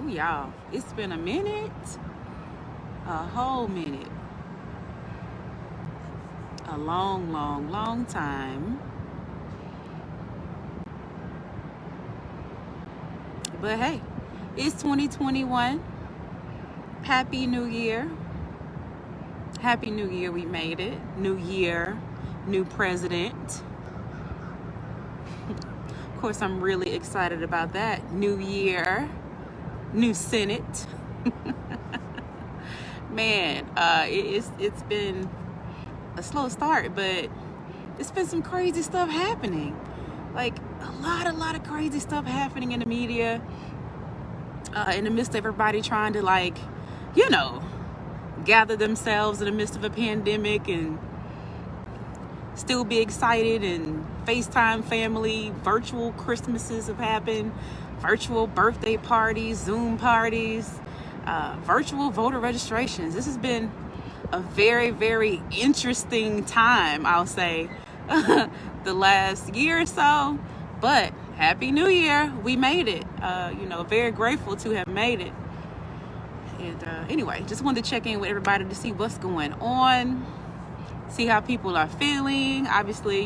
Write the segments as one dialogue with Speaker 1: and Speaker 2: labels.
Speaker 1: Ooh, y'all, it's been a minute, a whole minute, a long, long, long time. But hey, it's 2021. Happy New Year. Happy New Year, we made it. New year, new president. Of course, I'm really excited about that. New year, new Senate. Man, it's been a slow start, but it's been some crazy stuff happening. Like a lot of crazy stuff happening in the media, in the midst of everybody trying to gather themselves in the midst of a pandemic and still be excited, and FaceTime family, virtual Christmases have happened, virtual birthday parties, Zoom parties, virtual voter registrations. This has been a very, very interesting time, I'll say, the last year or so. But Happy New Year. We made it. Very grateful to have made it. And anyway, just wanted to check in with everybody to see what's going on, see how people are feeling. Obviously,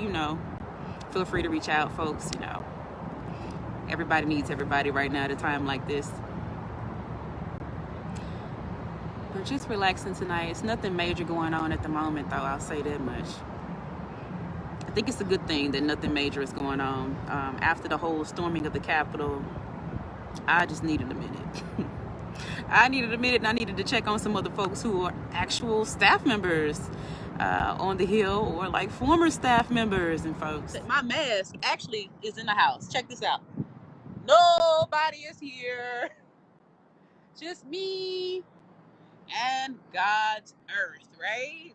Speaker 1: feel free to reach out, folks. Everybody needs everybody right now at a time like this. But just relaxing tonight. It's nothing major going on at the moment, though. I'll say that much. I think it's a good thing that nothing major is going on. After the whole storming of the Capitol, I just needed a minute. I needed a minute, and I needed to check on some other folks who are actual staff members on the Hill, or like former staff members and folks. My mask actually is in the house. Check this out. Nobody is here. Just me and God's earth, right?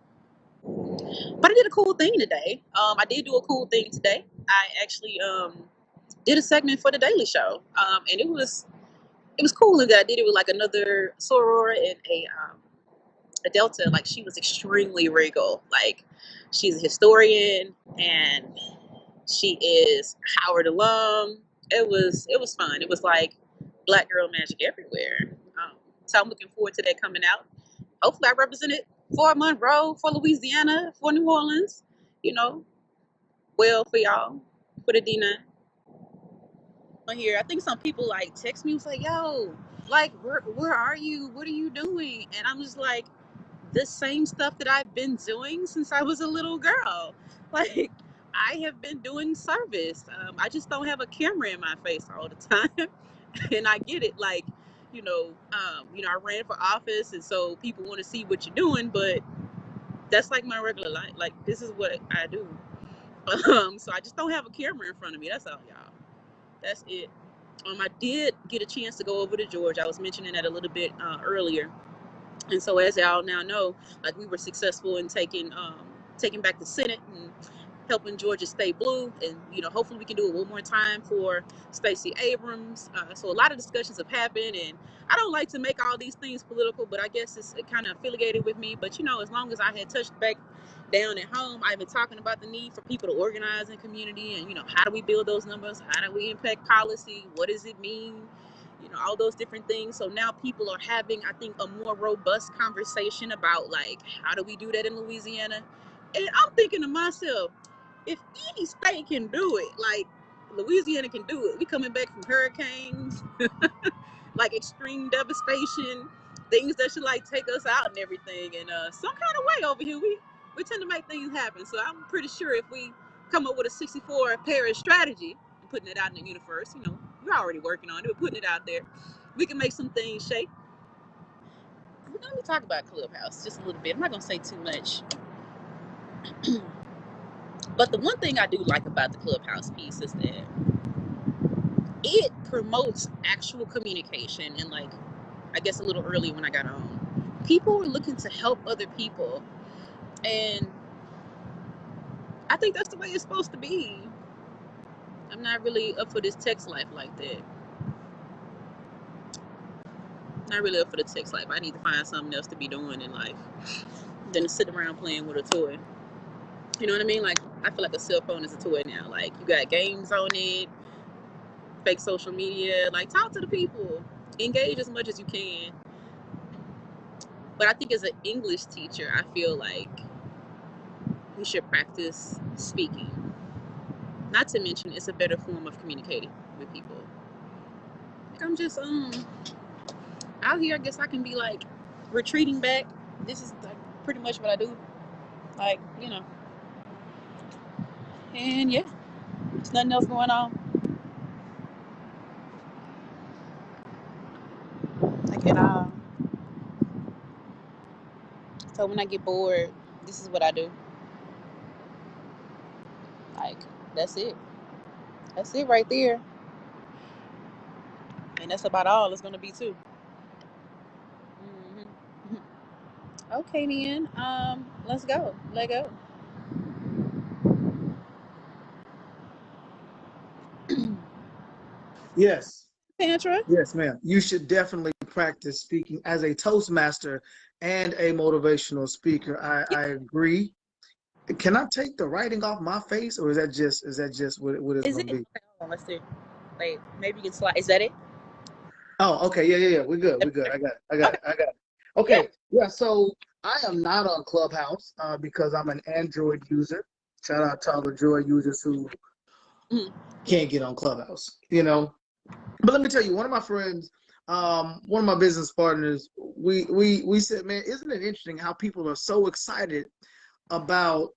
Speaker 1: But I did a cool thing today. I did do a cool thing today. I actually did a segment for the Daily Show, and it was cool. And I did it with like another soror and a Delta. Like, she was extremely regal. Like, she's a historian and she is Howard alum. It was fun. It was like Black girl magic everywhere. So I'm looking forward to that coming out. Hopefully I represented for Monroe, for Louisiana, for New Orleans, well for y'all, for the D9. On here, I think some people like text me, was like, yo, like, where are you? What are you doing? And I'm just like, the same stuff that I've been doing since I was a little girl. Like, I have been doing service. I just don't have a camera in my face all the time. And I get it. Like, I ran for office, and so people want to see what you're doing, but that's like my regular life. Like, this is what I do. So I just don't have a camera in front of me. That's all, y'all. That's it. I did get a chance to go over to Georgia. I was mentioning that a little bit earlier. And so, as y'all now know, like, we were successful in taking back the Senate and helping Georgia stay blue. And, hopefully we can do it one more time for Stacey Abrams. So a lot of discussions have happened, and I don't like to make all these things political, but I guess it's kind of affiliated with me. But, as long as I had touched back down at home, I've been talking about the need for people to organize in community, and, how do we build those numbers? How do we impact policy? What does it mean? All those different things. So now people are having, I think, a more robust conversation about, like, how do we do that in Louisiana? And I'm thinking to myself, if any state can do it, like, Louisiana can do it. We coming back from hurricanes, like extreme devastation, things that should like take us out and everything. And some kind of way over here, we tend to make things happen. So I'm pretty sure if we come up with a 64 parish strategy and putting it out in the universe, we're already working on it, we're putting it out there, we can make some things shake. Let me talk about Clubhouse just a little bit. I'm not gonna say too much. But the one thing I do like about the Clubhouse piece is that it promotes actual communication. And, like, I guess a little early when I got on, people were looking to help other people. And I think that's the way it's supposed to be. I'm not really up for this text life like that. Not really up for the text life. I need to find something else to be doing in life than to sit around playing with a toy. You know what I mean? Like, I feel like a cell phone is a toy now. Like, you got games on it, fake social media. Like, talk to the people. engage as much as you can. But I think as an English teacher, I feel like we should practice speaking. Not to mention, it's a better form of communicating with people. Like I'm just out here. I guess I can be like retreating back. This is like pretty much what I do. Like and yeah, there's nothing else going on. Like so when I get bored, this is what I do. Like that's it. That's it right there. And that's about all it's gonna be too. Mm-hmm. Okay then. Let's go. Let go.
Speaker 2: Yes.
Speaker 1: Tantra.
Speaker 2: Yes, ma'am. You should definitely practice speaking as a Toastmaster and a motivational speaker. I agree. Can I take the writing off my face, or is that just what it's
Speaker 1: Is
Speaker 2: gonna
Speaker 1: it?
Speaker 2: be?
Speaker 1: Oh, let's see. Wait, maybe you can slide. Is that it?
Speaker 2: Oh, okay. Yeah. We're good. I got it.
Speaker 1: Okay.
Speaker 2: Okay. Yeah. So I am not on Clubhouse because I'm an Android user. Shout out to all the Android users who can't get on Clubhouse. But let me tell you, one of my friends, one of my business partners, we said, man, isn't it interesting how people are so excited about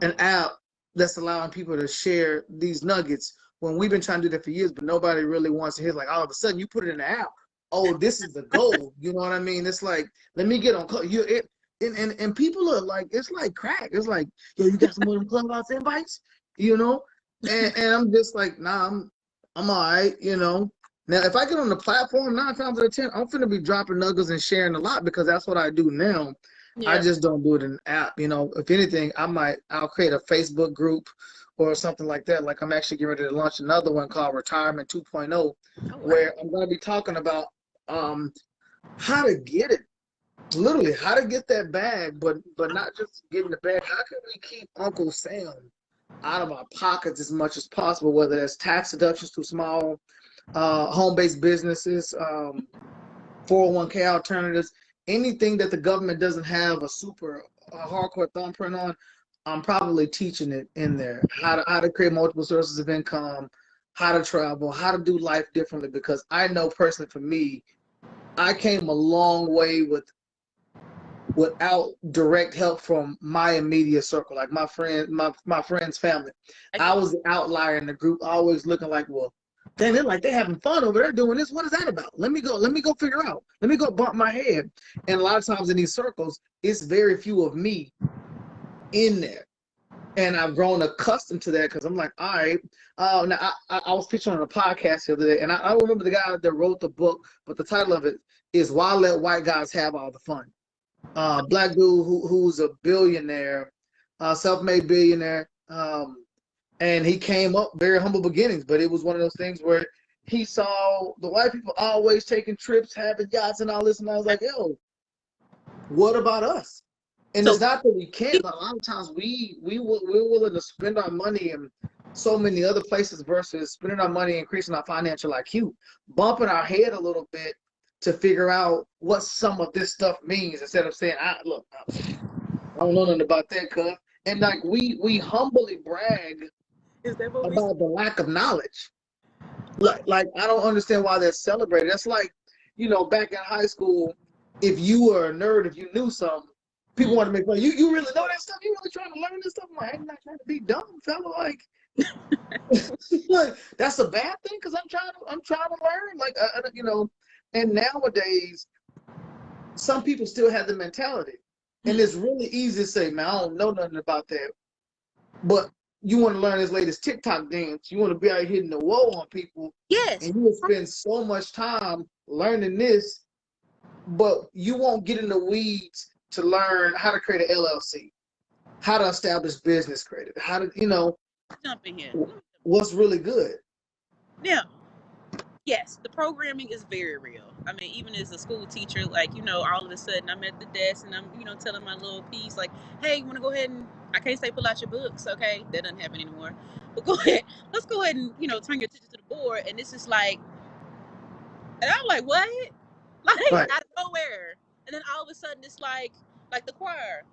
Speaker 2: an app that's allowing people to share these nuggets when we've been trying to do that for years, but nobody really wants to hear. Like all of a sudden, you put it in the app. Oh, this is the goal. You know what I mean? It's like, let me get on. And people are like, it's like crack. It's like, yo, you got some more of them Clubhouse invites, and I'm just like, nah, I'm all right, Now, if I get on the platform 9 times out of 10, I'm finna be dropping nuggets and sharing a lot because that's what I do now. I just don't do it in an app. If anything, I'll create a Facebook group or something like that. Like I'm actually getting ready to launch another one called Retirement 2.0, where I'm going to be talking about how to get it. Literally, how to get that bag, but not just getting the bag. How can we keep Uncle Sam out of our pockets as much as possible, whether that's tax deductions to small home-based businesses, 401k alternatives, anything that the government doesn't have a super hardcore thumbprint on. I'm probably teaching it in there. How to create multiple sources of income, how to travel, how to do life differently. Because I know personally, for me, I came a long way without direct help from my immediate circle, like my friend's family. I was the outlier in the group, always looking like, well, dang, they're having fun over there doing this. What is that about? Let me go figure out. Let me go bump my head. And a lot of times in these circles, it's very few of me in there. And I've grown accustomed to that because I'm like, all right. Now I was pitching on a podcast the other day, and I don't remember the guy that wrote the book, but the title of it is "Why Let White Guys Have All the Fun." Black dude who's a billionaire, self-made billionaire, and he came up very humble beginnings, but it was one of those things where he saw the white people always taking trips, having yachts and all this, and I was like, yo, what about us? And it's not that we can't, but a lot of times we're willing to spend our money in so many other places versus spending our money increasing our financial IQ, bumping our head a little bit to figure out what some of this stuff means instead of saying, I don't know nothing about that, cuz. And like we humbly brag about the lack of knowledge. Like I don't understand why that's celebrated. That's like, back in high school, if you were a nerd, if you knew something, people want to make fun. You really know that stuff? You really trying to learn this stuff? I'm like, I'm not trying to be dumb, fella. Like, like that's a bad thing because I'm trying to learn. Like, And nowadays, some people still have the mentality, and it's really easy to say, man, I don't know nothing about that. But you want to learn this latest TikTok dance. You want to be out hitting the whoa on people.
Speaker 1: Yes.
Speaker 2: And you will spend so much time learning this, but you won't get in the weeds to learn how to create an LLC, how to establish business credit, how to,
Speaker 1: jump in here.
Speaker 2: What's really good.
Speaker 1: Yeah. Yes, the programming is very real. I mean, even as a school teacher, like, all of a sudden I'm at the desk and I'm, telling my little piece, like, hey, you want to go ahead and, I can't say pull out your books, okay? That doesn't happen anymore. But go ahead. Let's go ahead and, turn your attention to the board. And this is like, And I'm like, what? Like,
Speaker 2: Right.
Speaker 1: out of nowhere. And then all of a sudden, it's like the choir.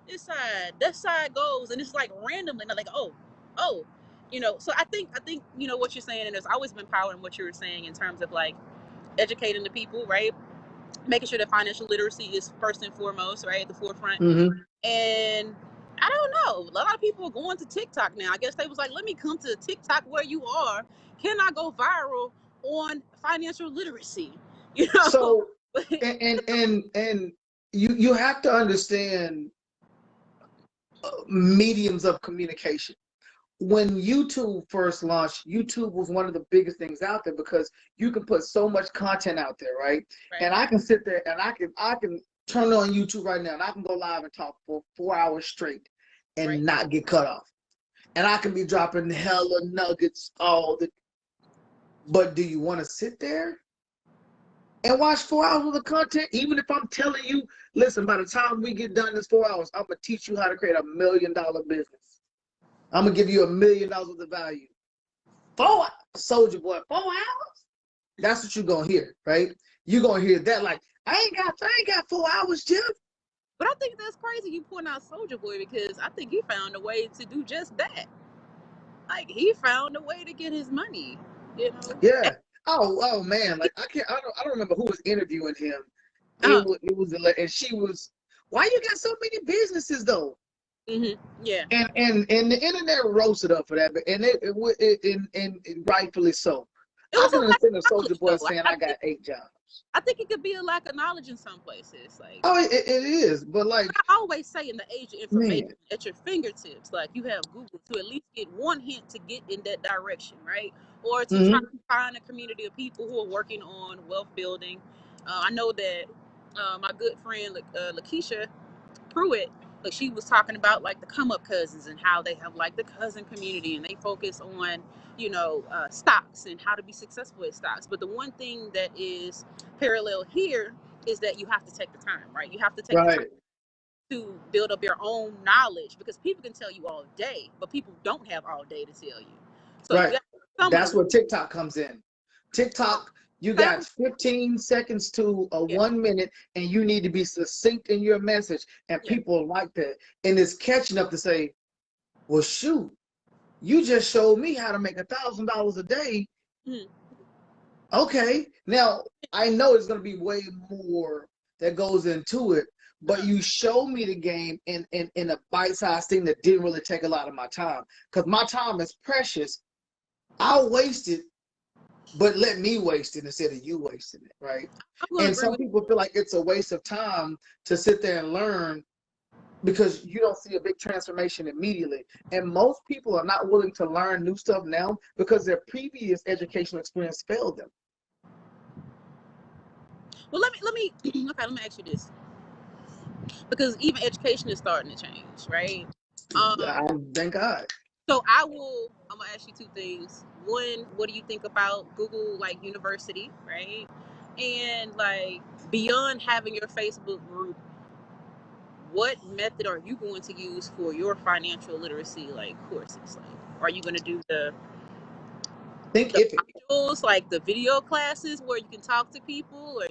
Speaker 1: This side, that side goes, and it's like randomly. And I'm like, oh, So I think what you're saying, and there's always been power in what you were saying in terms of like educating the people, right? Making sure that financial literacy is first and foremost, right, at the forefront.
Speaker 2: Mm-hmm.
Speaker 1: And I don't know. A lot of people are going to TikTok now. I guess they was like, let me come to TikTok where you are. Can I go viral on financial literacy?
Speaker 2: So, and you have to understand mediums of communication. When YouTube first launched, YouTube was one of the biggest things out there because you can put so much content out there, right? And I can sit there and I can turn on YouTube right now and I can go live and talk for 4 hours straight and not get cut off. And I can be dropping hella nuggets but do you want to sit there and watch 4 hours of the content? Even if I'm telling you, listen, by the time we get done this 4 hours, I'm gonna teach you how to create $1 million business. I'm gonna give you $1 million worth of value. 4 Soldier Boy, 4 hours? That's what you're gonna hear, right? You're gonna hear that like, I ain't got 4 hours, Jeff.
Speaker 1: But I think that's crazy you point out Soldier Boy because I think he found a way to do just that. Like he found a way to get his money,
Speaker 2: Yeah. Oh man, like I don't remember who was interviewing him. It was and she was, why you got so many businesses though?
Speaker 1: Mm-hmm. Yeah.
Speaker 2: And the internet roasted up for that, and it rightfully so. I can understand a Soldier Boy saying I got 8 jobs.
Speaker 1: I think it could be a lack of knowledge in some places. Like,
Speaker 2: it is, but like
Speaker 1: I always say, in the age of information at your fingertips, like you have Google to at least get one hint to get in that direction, right? Or to try to find a community of people who are working on wealth building. I know that my good friend Lakeisha Pruitt, like she was talking about like the come up cousins and how they have like the cousin community and they focus on stocks and how to be successful at stocks. But the one thing that is parallel here is that you have to take the time, right? You have to take the time to build up your own knowledge because people can tell you all day, but people don't have all day to tell you. So
Speaker 2: that's where TikTok comes in. TikTok, you got 15 seconds to 1 minute, and you need to be succinct in your message, and people like that. And it's catching up to say, well, shoot, you just showed me how to make $1,000 a day. Okay, now I know it's going to be way more that goes into it, but you showed me the game in a bite-sized thing that didn't really take a lot of my time, because my time is precious. I'll waste it, but let me waste it instead of you wasting it, right? And some people feel like it's a waste of time to sit there and learn because you don't see a big transformation immediately. And most people are not willing to learn new stuff now because their previous educational experience failed them.
Speaker 1: Well, let me ask you this, because even education is starting to change, right?
Speaker 2: Thank God.
Speaker 1: So I'm gonna ask you 2 things. One, what do you think about Google like University, right? And like beyond having your Facebook group, what method are you going to use for your financial literacy like courses? Like, are you going to do the modules, like the video classes where you can talk to people?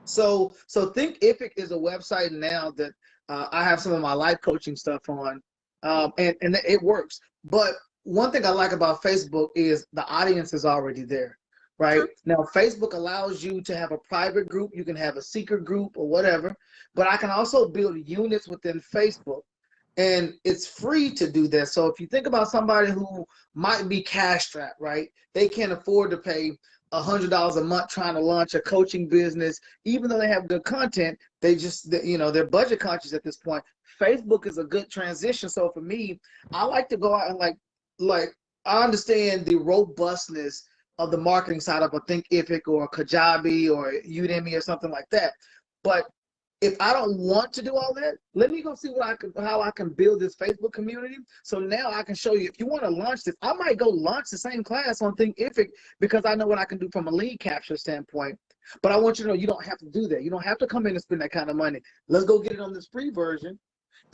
Speaker 2: So Thinkific is a website now that I have some of my life coaching stuff on, and it works. But one thing I like about Facebook is the audience is already there, right? Sure. Now, Facebook allows you to have a private group. You can have a secret group or whatever, but I can also build units within Facebook, and it's free to do that. So if you think about somebody who might be cash strapped, right? They can't afford to pay $100 a month trying to launch a coaching business, even though they have good content. They just, they're budget conscious at this point. Facebook is a good transition. So for me, I like to go out and like I understand the robustness of the marketing side of a Thinkific or a Kajabi or Udemy or something like that. But if I don't want to do all that, let me go see how I can build this Facebook community. So now I can show you, if you want to launch this, I might go launch the same class on Thinkific because I know what I can do from a lead capture standpoint. But I want you to know you don't have to do that. You don't have to come in and spend that kind of money. Let's go get it on this free version.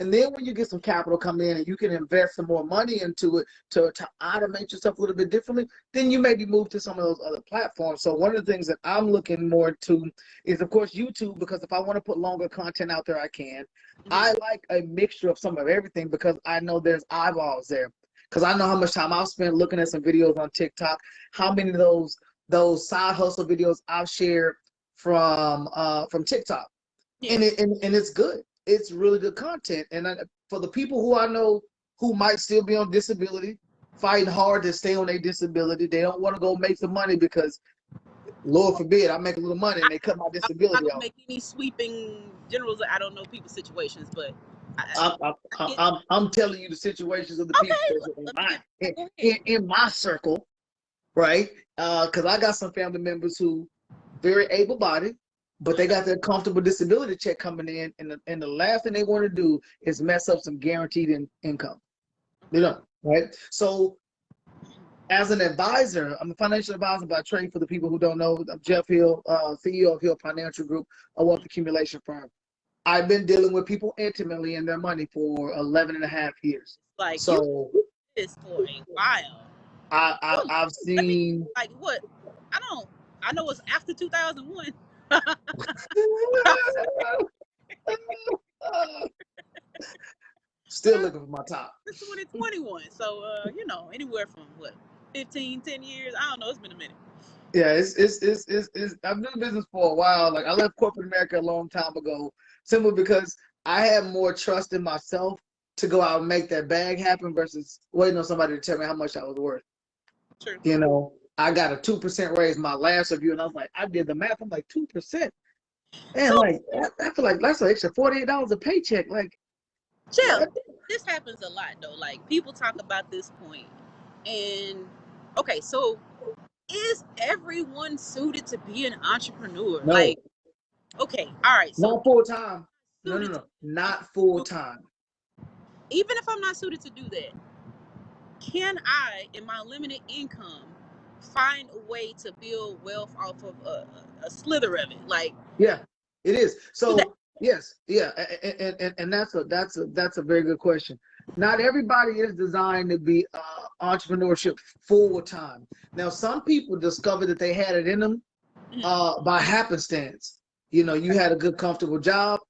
Speaker 2: And then when you get some capital come in and you can invest some more money into it to automate yourself a little bit differently, then you maybe move to some of those other platforms. So one of the things that I'm looking more to is, of course, YouTube, because if I want to put longer content out there, I can. I like a mixture of some of everything because I know there's eyeballs there. Because I know how much time I'll spend looking at some videos on TikTok, how many of those side hustle videos I've shared from TikTok.
Speaker 1: Yeah.
Speaker 2: And it's good. It's really good content. And for the people who I know who might still be on disability, fighting hard to stay on their disability, they don't want to go make some money because, Lord forbid, I make a little money and they cut my
Speaker 1: I
Speaker 2: disability
Speaker 1: don't
Speaker 2: off.
Speaker 1: make any sweeping generals. I don't know people's situations, but
Speaker 2: I'm telling you the situations of the people in my circle, right? Because I got some family members who very able-bodied, but they got their comfortable disability check coming in, and the last thing they want to do is mess up some guaranteed income. You know, right? So as an advisor, I'm a financial advisor by trade. For the people who don't know, I'm Jeff Hill, CEO of Hill Financial Group, a wealth accumulation firm. I've been dealing with people intimately in their money for 11 and a half years.
Speaker 1: like
Speaker 2: So
Speaker 1: you this for a while.
Speaker 2: I've seen
Speaker 1: Like what? I know it's after 2001.
Speaker 2: Still looking for my top.
Speaker 1: It's 2021. So anywhere from what, 10 years? I don't know. It's been a minute.
Speaker 2: Yeah, it's I've been in business for a while. Like I left corporate America a long time ago, simply because I had more trust in myself to go out and make that bag happen versus waiting on somebody to tell me how much I was worth.
Speaker 1: True.
Speaker 2: You know, I got a 2% raise my last review, and I was like, I did the math. I'm like 2%, and like I feel like that's an extra $48 a paycheck. Like,
Speaker 1: chill. This happens a lot though. Like people talk about this point, and okay, so is everyone suited to be an entrepreneur?
Speaker 2: no,
Speaker 1: Like, okay, all right, so
Speaker 2: not full time. No, not full time.
Speaker 1: even if I'm not suited to do that, can I, in my limited income, find a way to build wealth off of a slither of it? Like,
Speaker 2: yeah, it is. So yes, yeah, and that's a very good question. Not everybody is designed to be entrepreneurship full time. Now, some people discover that they had it in them by happenstance. You know, you had a good, comfortable job.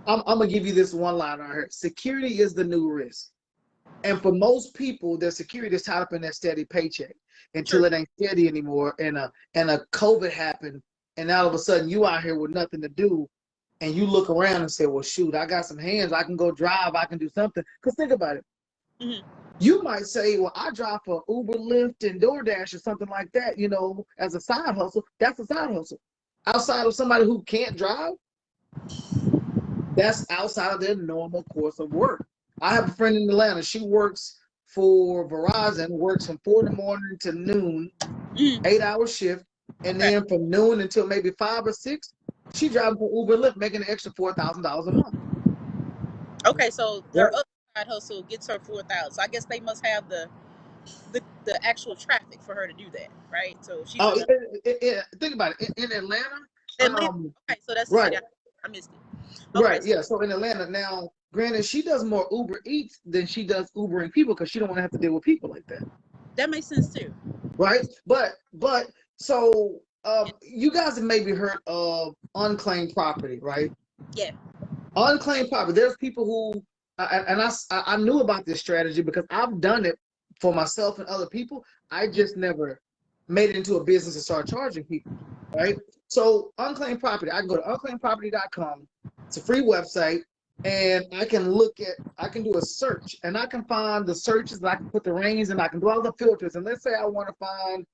Speaker 2: I'm gonna give you this one line I heard: security is the new risk. And for most people, their security is tied up in that steady paycheck until it ain't steady anymore. And a COVID happened, and all of a sudden you out here with nothing to do, and you look around and say, "Well, shoot, I got some hands. I can go drive. I can do something." Because think about it. You might say, "Well, I drive for Uber, Lyft, and DoorDash or something like that." You know, as a side hustle, that's a side hustle. Outside of somebody who can't drive, that's outside of their normal course of work. I have a friend in Atlanta. She works for Verizon, works from 4 in the morning to noon, 8-hour shift. And then from noon until maybe 5 or 6, she drives for Uber Lyft, making an extra $4,000 a month.
Speaker 1: Okay, so their other side hustle gets her 4,000. So I guess they must have the actual traffic for her to do that, right? So she's
Speaker 2: think about it. In Atlanta.
Speaker 1: Okay, so that's
Speaker 2: right.
Speaker 1: I missed it. Okay,
Speaker 2: right. Yeah. So in Atlanta now, granted, she does more Uber Eats than she does Ubering people because she don't want to have to deal with people like that.
Speaker 1: That makes sense too.
Speaker 2: Right. But so you guys have maybe heard of unclaimed property, right?
Speaker 1: Yeah.
Speaker 2: Unclaimed property. There's people who, and I knew about this strategy because I've done it for myself and other people. I just never made it into a business and start charging people, right? So unclaimed property, I can go to unclaimedproperty.com. It's a free website, and I can do a search, and I can find the searches, and I can put the range, and I can do all the filters. And let's say I want to find,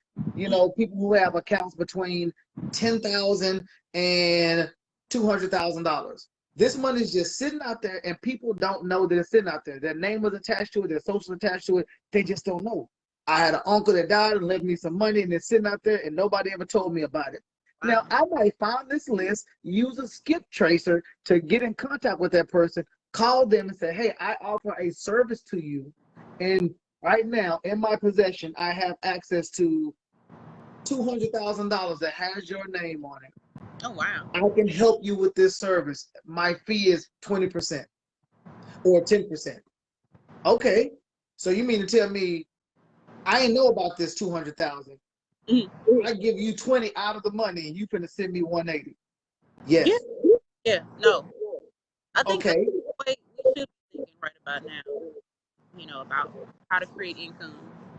Speaker 2: people who have accounts between $10,000 and $200,000. This money is just sitting out there, and people don't know that it's sitting out there. Their name was attached to it, their social attached to it. They just don't know. I had an uncle that died and left me some money, and it's sitting out there, and nobody ever told me about it. Now, I might find this list, use a skip tracer to get in contact with that person, call them and say, "Hey, I offer a service to you. And right now, in my possession, I have access to $200,000 that has your name on it.
Speaker 1: Oh, wow.
Speaker 2: I can help you with this service. My fee is 20%. or 10%. Okay, so you mean to tell me I ain't know about this 200,000? I give you 20 out of the money, and you finna send me 180. Yes.
Speaker 1: Yeah. No. I think
Speaker 2: Okay.
Speaker 1: that's the way we should be thinking right about now. About how to create income.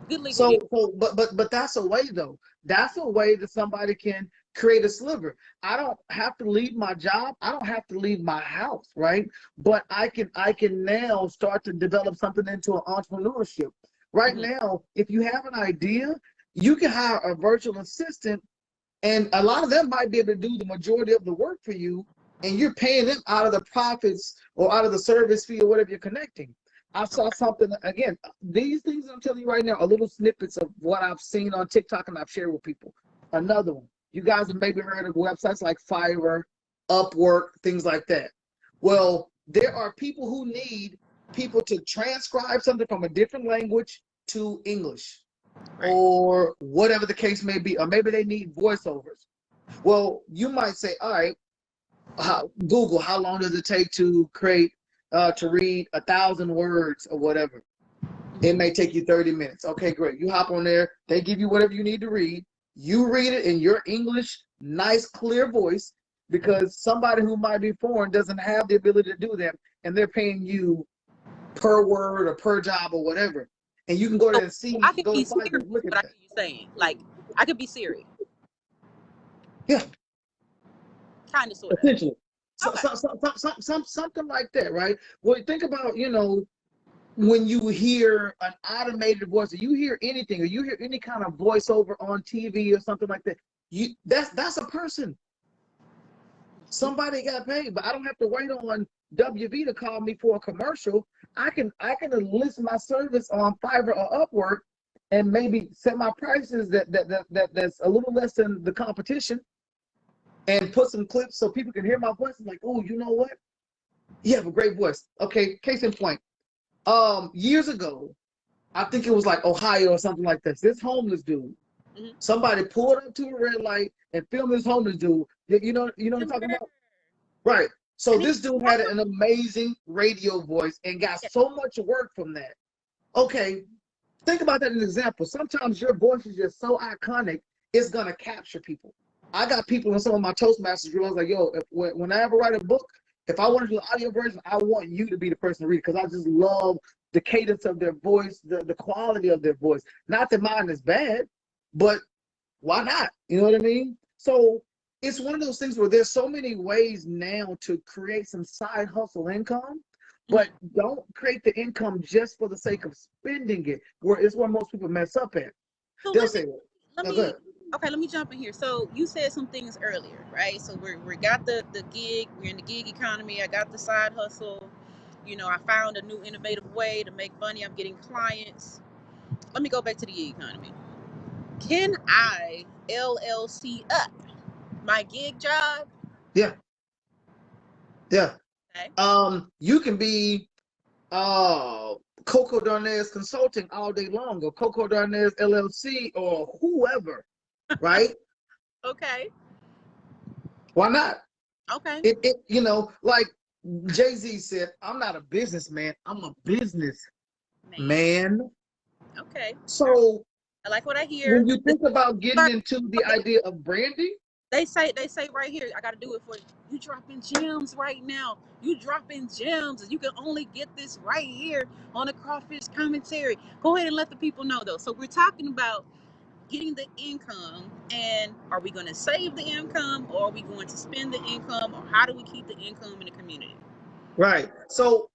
Speaker 1: Good legal income.
Speaker 2: But that's a way though. That's a way that somebody can create a sliver. I don't have to leave my job. I don't have to leave my house, right? But I can now start to develop something into an entrepreneurship. Right now, if you have an idea, you can hire a virtual assistant, and a lot of them might be able to do the majority of the work for you, and you're paying them out of the profits or out of the service fee or whatever you're connecting. I saw something, again, these things I'm telling you right now are little snippets of what I've seen on TikTok and I've shared with people. Another one, you guys have maybe heard of websites like Fiverr, Upwork, things like that. Well, there are people who need people to transcribe something from a different language to English, or whatever the case may be, or maybe they need voiceovers. Well, you might say, all right, Google, how long does it take to read 1,000 words or whatever? It may take you 30 minutes. Okay, great. You hop on there. They give you whatever you need to read. You read it in your English, nice, clear voice, because somebody who might be foreign doesn't have the ability to do that, and they're paying you per word or per job or whatever. And you can go there and see, go to Fiverr, look at that.
Speaker 1: What I hear you saying, like, I could be Siri.
Speaker 2: Yeah.
Speaker 1: Kind of, sort of.
Speaker 2: Essentially. Something like that, right? Well, think about, when you hear an automated voice, or you hear anything, or you hear any kind of voiceover on TV or something like that, that's a person. Somebody got paid, but I don't have to wait on WV to call me for a commercial. I can list my service on Fiverr or Upwork, and maybe set my prices that's a little less than the competition, and put some clips so people can hear my voice. I'm like, oh, you know what? You have a great voice. Okay, case in point. Years ago, I think it was like Ohio or something like this. This homeless dude, somebody pulled up to a red light and filmed this homeless dude. You know what I'm talking about? Right. So this dude had an amazing radio voice and got so much work from that. Okay, think about that as an example. Sometimes your voice is just so iconic, it's gonna capture people. I got people in some of my Toastmasters groups like, yo, when I ever write a book, if I want to do the audio version, I want you to be the person to read it, because I just love the cadence of their voice, the quality of their voice. Not that mine is bad, but why not? You know what I mean? So it's one of those things where there's so many ways now to create some side hustle income, but don't create the income just for the sake of spending it, where it's where most people mess up at.
Speaker 1: So
Speaker 2: They'll say,
Speaker 1: let me jump in here. So you said some things earlier, right? So we got the gig, we're in the gig economy. I got the side hustle. I found a new innovative way to make money. I'm getting clients. Let me go back to the gig economy. Can I LLC up my gig job?
Speaker 2: Yeah.
Speaker 1: Okay.
Speaker 2: You can be Coco Darnez Consulting all day long, or Coco Darnez LLC, or whoever, right?
Speaker 1: Okay.
Speaker 2: Why not?
Speaker 1: Okay.
Speaker 2: Like Jay-Z said, I'm not a businessman, I'm a business man.
Speaker 1: Okay.
Speaker 2: So
Speaker 1: I like what I hear.
Speaker 2: When you think about getting into the idea of branding,
Speaker 1: they say right here, I got to do it for you. You dropping gems right now. You dropping gems, and you can only get this right here on the Crawfish Commentary. Go ahead and let the people know, though. So we're talking about getting the income, and are we going to save the income, or are we going to spend the income, or how do we keep the income in the community?
Speaker 2: Right. So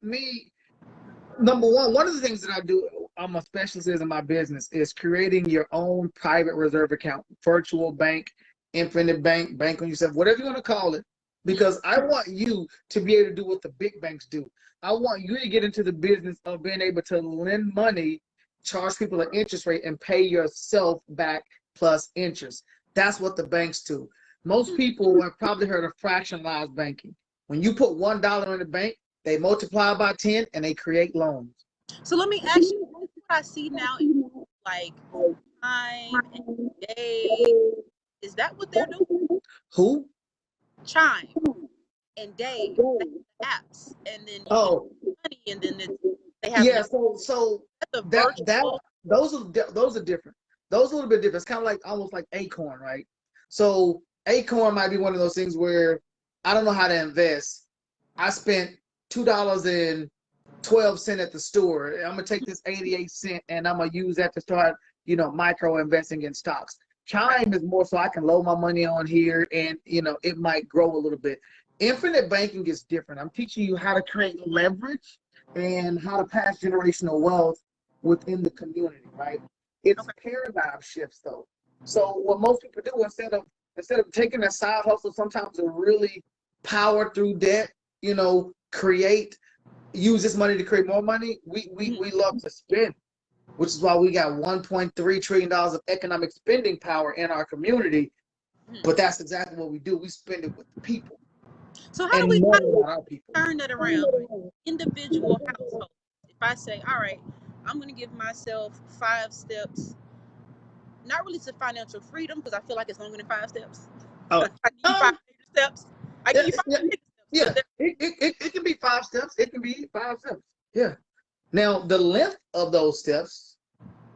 Speaker 2: number one of the things that I do, I'm a specialist in my business, is creating your own private reserve account, virtual bank, infinite bank, bank on yourself, whatever you want to call it, because I want you to be able to do what the big banks do. I want you to get into the business of being able to lend money, charge people an interest rate, and pay yourself back plus interest. That's what the banks do. Most people have probably heard of fractionalized banking. When you put $1 in the bank, they multiply by 10 and they create loans.
Speaker 1: So let me ask you, what I see now, like Chime and Day, is that what they're doing?
Speaker 2: Who?
Speaker 1: Chime. and Dave, they have apps, and then you get money, and then they have
Speaker 2: so those are different. Those are a little bit different. It's kind of like almost like Acorn, right? So Acorn might be one of those things where I don't know how to invest. I spent $2.12 at the store. I'm gonna take this 88 cents and I'm gonna use that to start, micro investing in stocks. Chime is more so I can load my money on here and it might grow a little bit. Infinite banking is different. I'm teaching you how to create leverage and how to pass generational wealth within the community, right? It's paradigm shifts though. So what most people do instead of taking a side hustle sometimes to really power through debt, use this money to create more money, we love to spend, which is why we got $1.3 trillion of economic spending power in our community. But that's exactly what we do. We spend it with the people.
Speaker 1: So how do we turn that around? Individual households. If I say, all right, I'm going to give myself 5 steps, not really to financial freedom, because I feel like it's longer than 5 steps. I give you 5 steps. I give you 5 steps.
Speaker 2: Yeah, it can be 5 steps. It can be 5 steps. Yeah. Now, the length of those steps,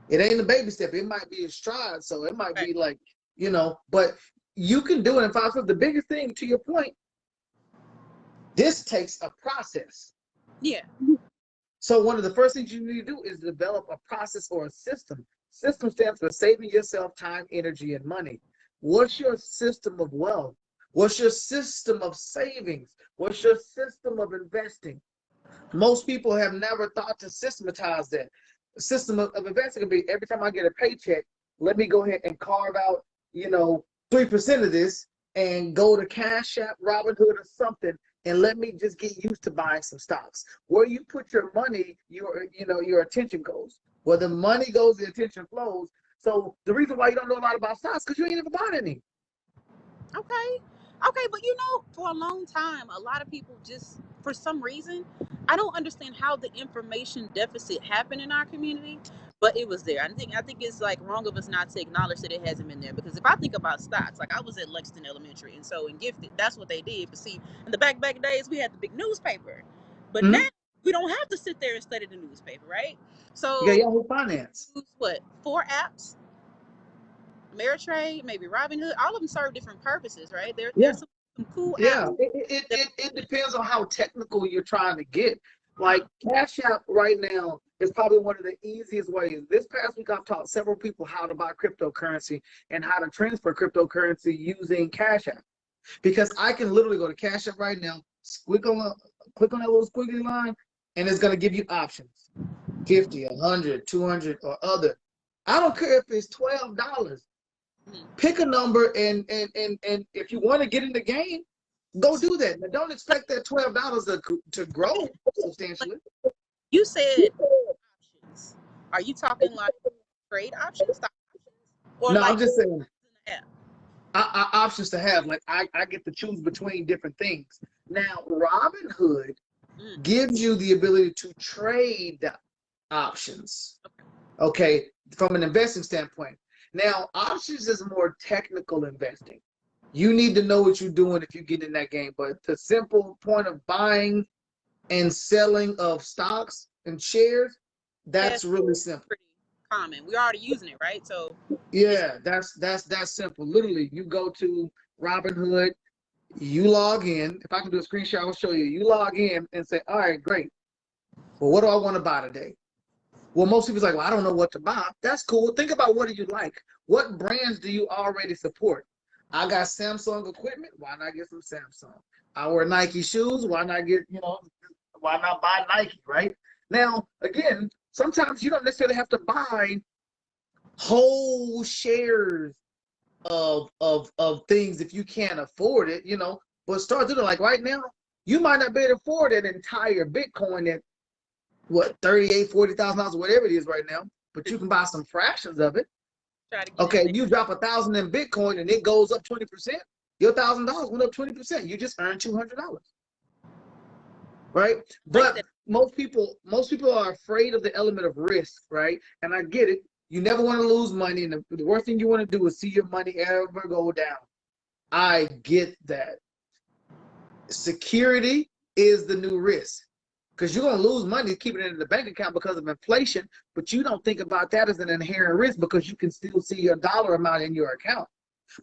Speaker 2: it ain't a baby step. It might be a stride. So it might be like, but you can do it in 5 steps. The biggest thing, to your point, this takes a process.
Speaker 1: Yeah.
Speaker 2: So one of the first things you need to do is develop a process or a system. System stands for saving yourself time, energy, and money. What's your system of wealth? What's your system of savings? What's your system of investing? Most people have never thought to systematize that. The system of investing can be every time I get a paycheck, let me go ahead and carve out, 3% of this and go to Cash App, Robinhood, or something, and let me just get used to buying some stocks. Where you put your money, your attention goes. Where the money goes, the attention flows. So the reason why you don't know a lot about stocks because you ain't ever bought any.
Speaker 1: Okay, but for a long time, a lot of people just, for some reason, I don't understand how the information deficit happened in our community, but it was there. I think it's like wrong of us not to acknowledge that it hasn't been there, because if I think about stocks, like I was at Lexington Elementary, and so in Gifted, that's what they did. But see, in the back days, we had the big newspaper, but now we don't have to sit there and study the newspaper, right? So
Speaker 2: you got Yahoo Finance.
Speaker 1: What, 4 apps? Ameritrade, maybe Robinhood, all of them serve different purposes, right? There's some cool apps.
Speaker 2: It depends on how technical you're trying to get. Like Cash App right now is probably one of the easiest ways. This past week, I've taught several people how to buy cryptocurrency and how to transfer cryptocurrency using Cash App. Because I can literally go to Cash App right now, click on that little squiggly line, and it's going to give you options. 50, 100, 200, or other. I don't care if it's $12. Pick a number, and if you want to get in the game, go do that. But don't expect that $12 to grow substantially.
Speaker 1: You said options. Are you talking like trade options, stock options? Or
Speaker 2: no, I'm just saying options to have. Like I get to choose between different things. Now, Robinhood gives you the ability to trade options. Okay, from an investing standpoint. Now, options is more technical investing. You need to know what you're doing if you get in that game. But the simple point of buying and selling of stocks and shares, that's really simple.
Speaker 1: Pretty common. We're already using it, right? So
Speaker 2: yeah, that's simple. Literally, you go to Robinhood, you log in. If I can do a screenshot, I'll show you. You log in and say, all right, great. Well, what do I want to buy today? Well, most people's like, well, I don't know what to buy. That's cool. Think about what do you like? What brands do you already support? I got Samsung equipment. Why not get some Samsung? I wear Nike shoes. Why not why not buy Nike, right? Now, again, sometimes you don't necessarily have to buy whole shares of things if you can't afford it, but start doing it. Like right now, you might not be able to afford an entire Bitcoin at $38,000, $40,000, whatever it is right now, but you can buy some fractions of it. Okay, you drop 1,000 in Bitcoin and it goes up 20%. Your $1,000 went up 20%. You just earned $200, right? But most people are afraid of the element of risk, right? And I get it. You never want to lose money, and the worst thing you want to do is see your money ever go down. I get that. security is the new risk. Because you're going to lose money keeping it in the bank account because of inflation, but you don't think about that as an inherent risk because you can still see your dollar amount in your account.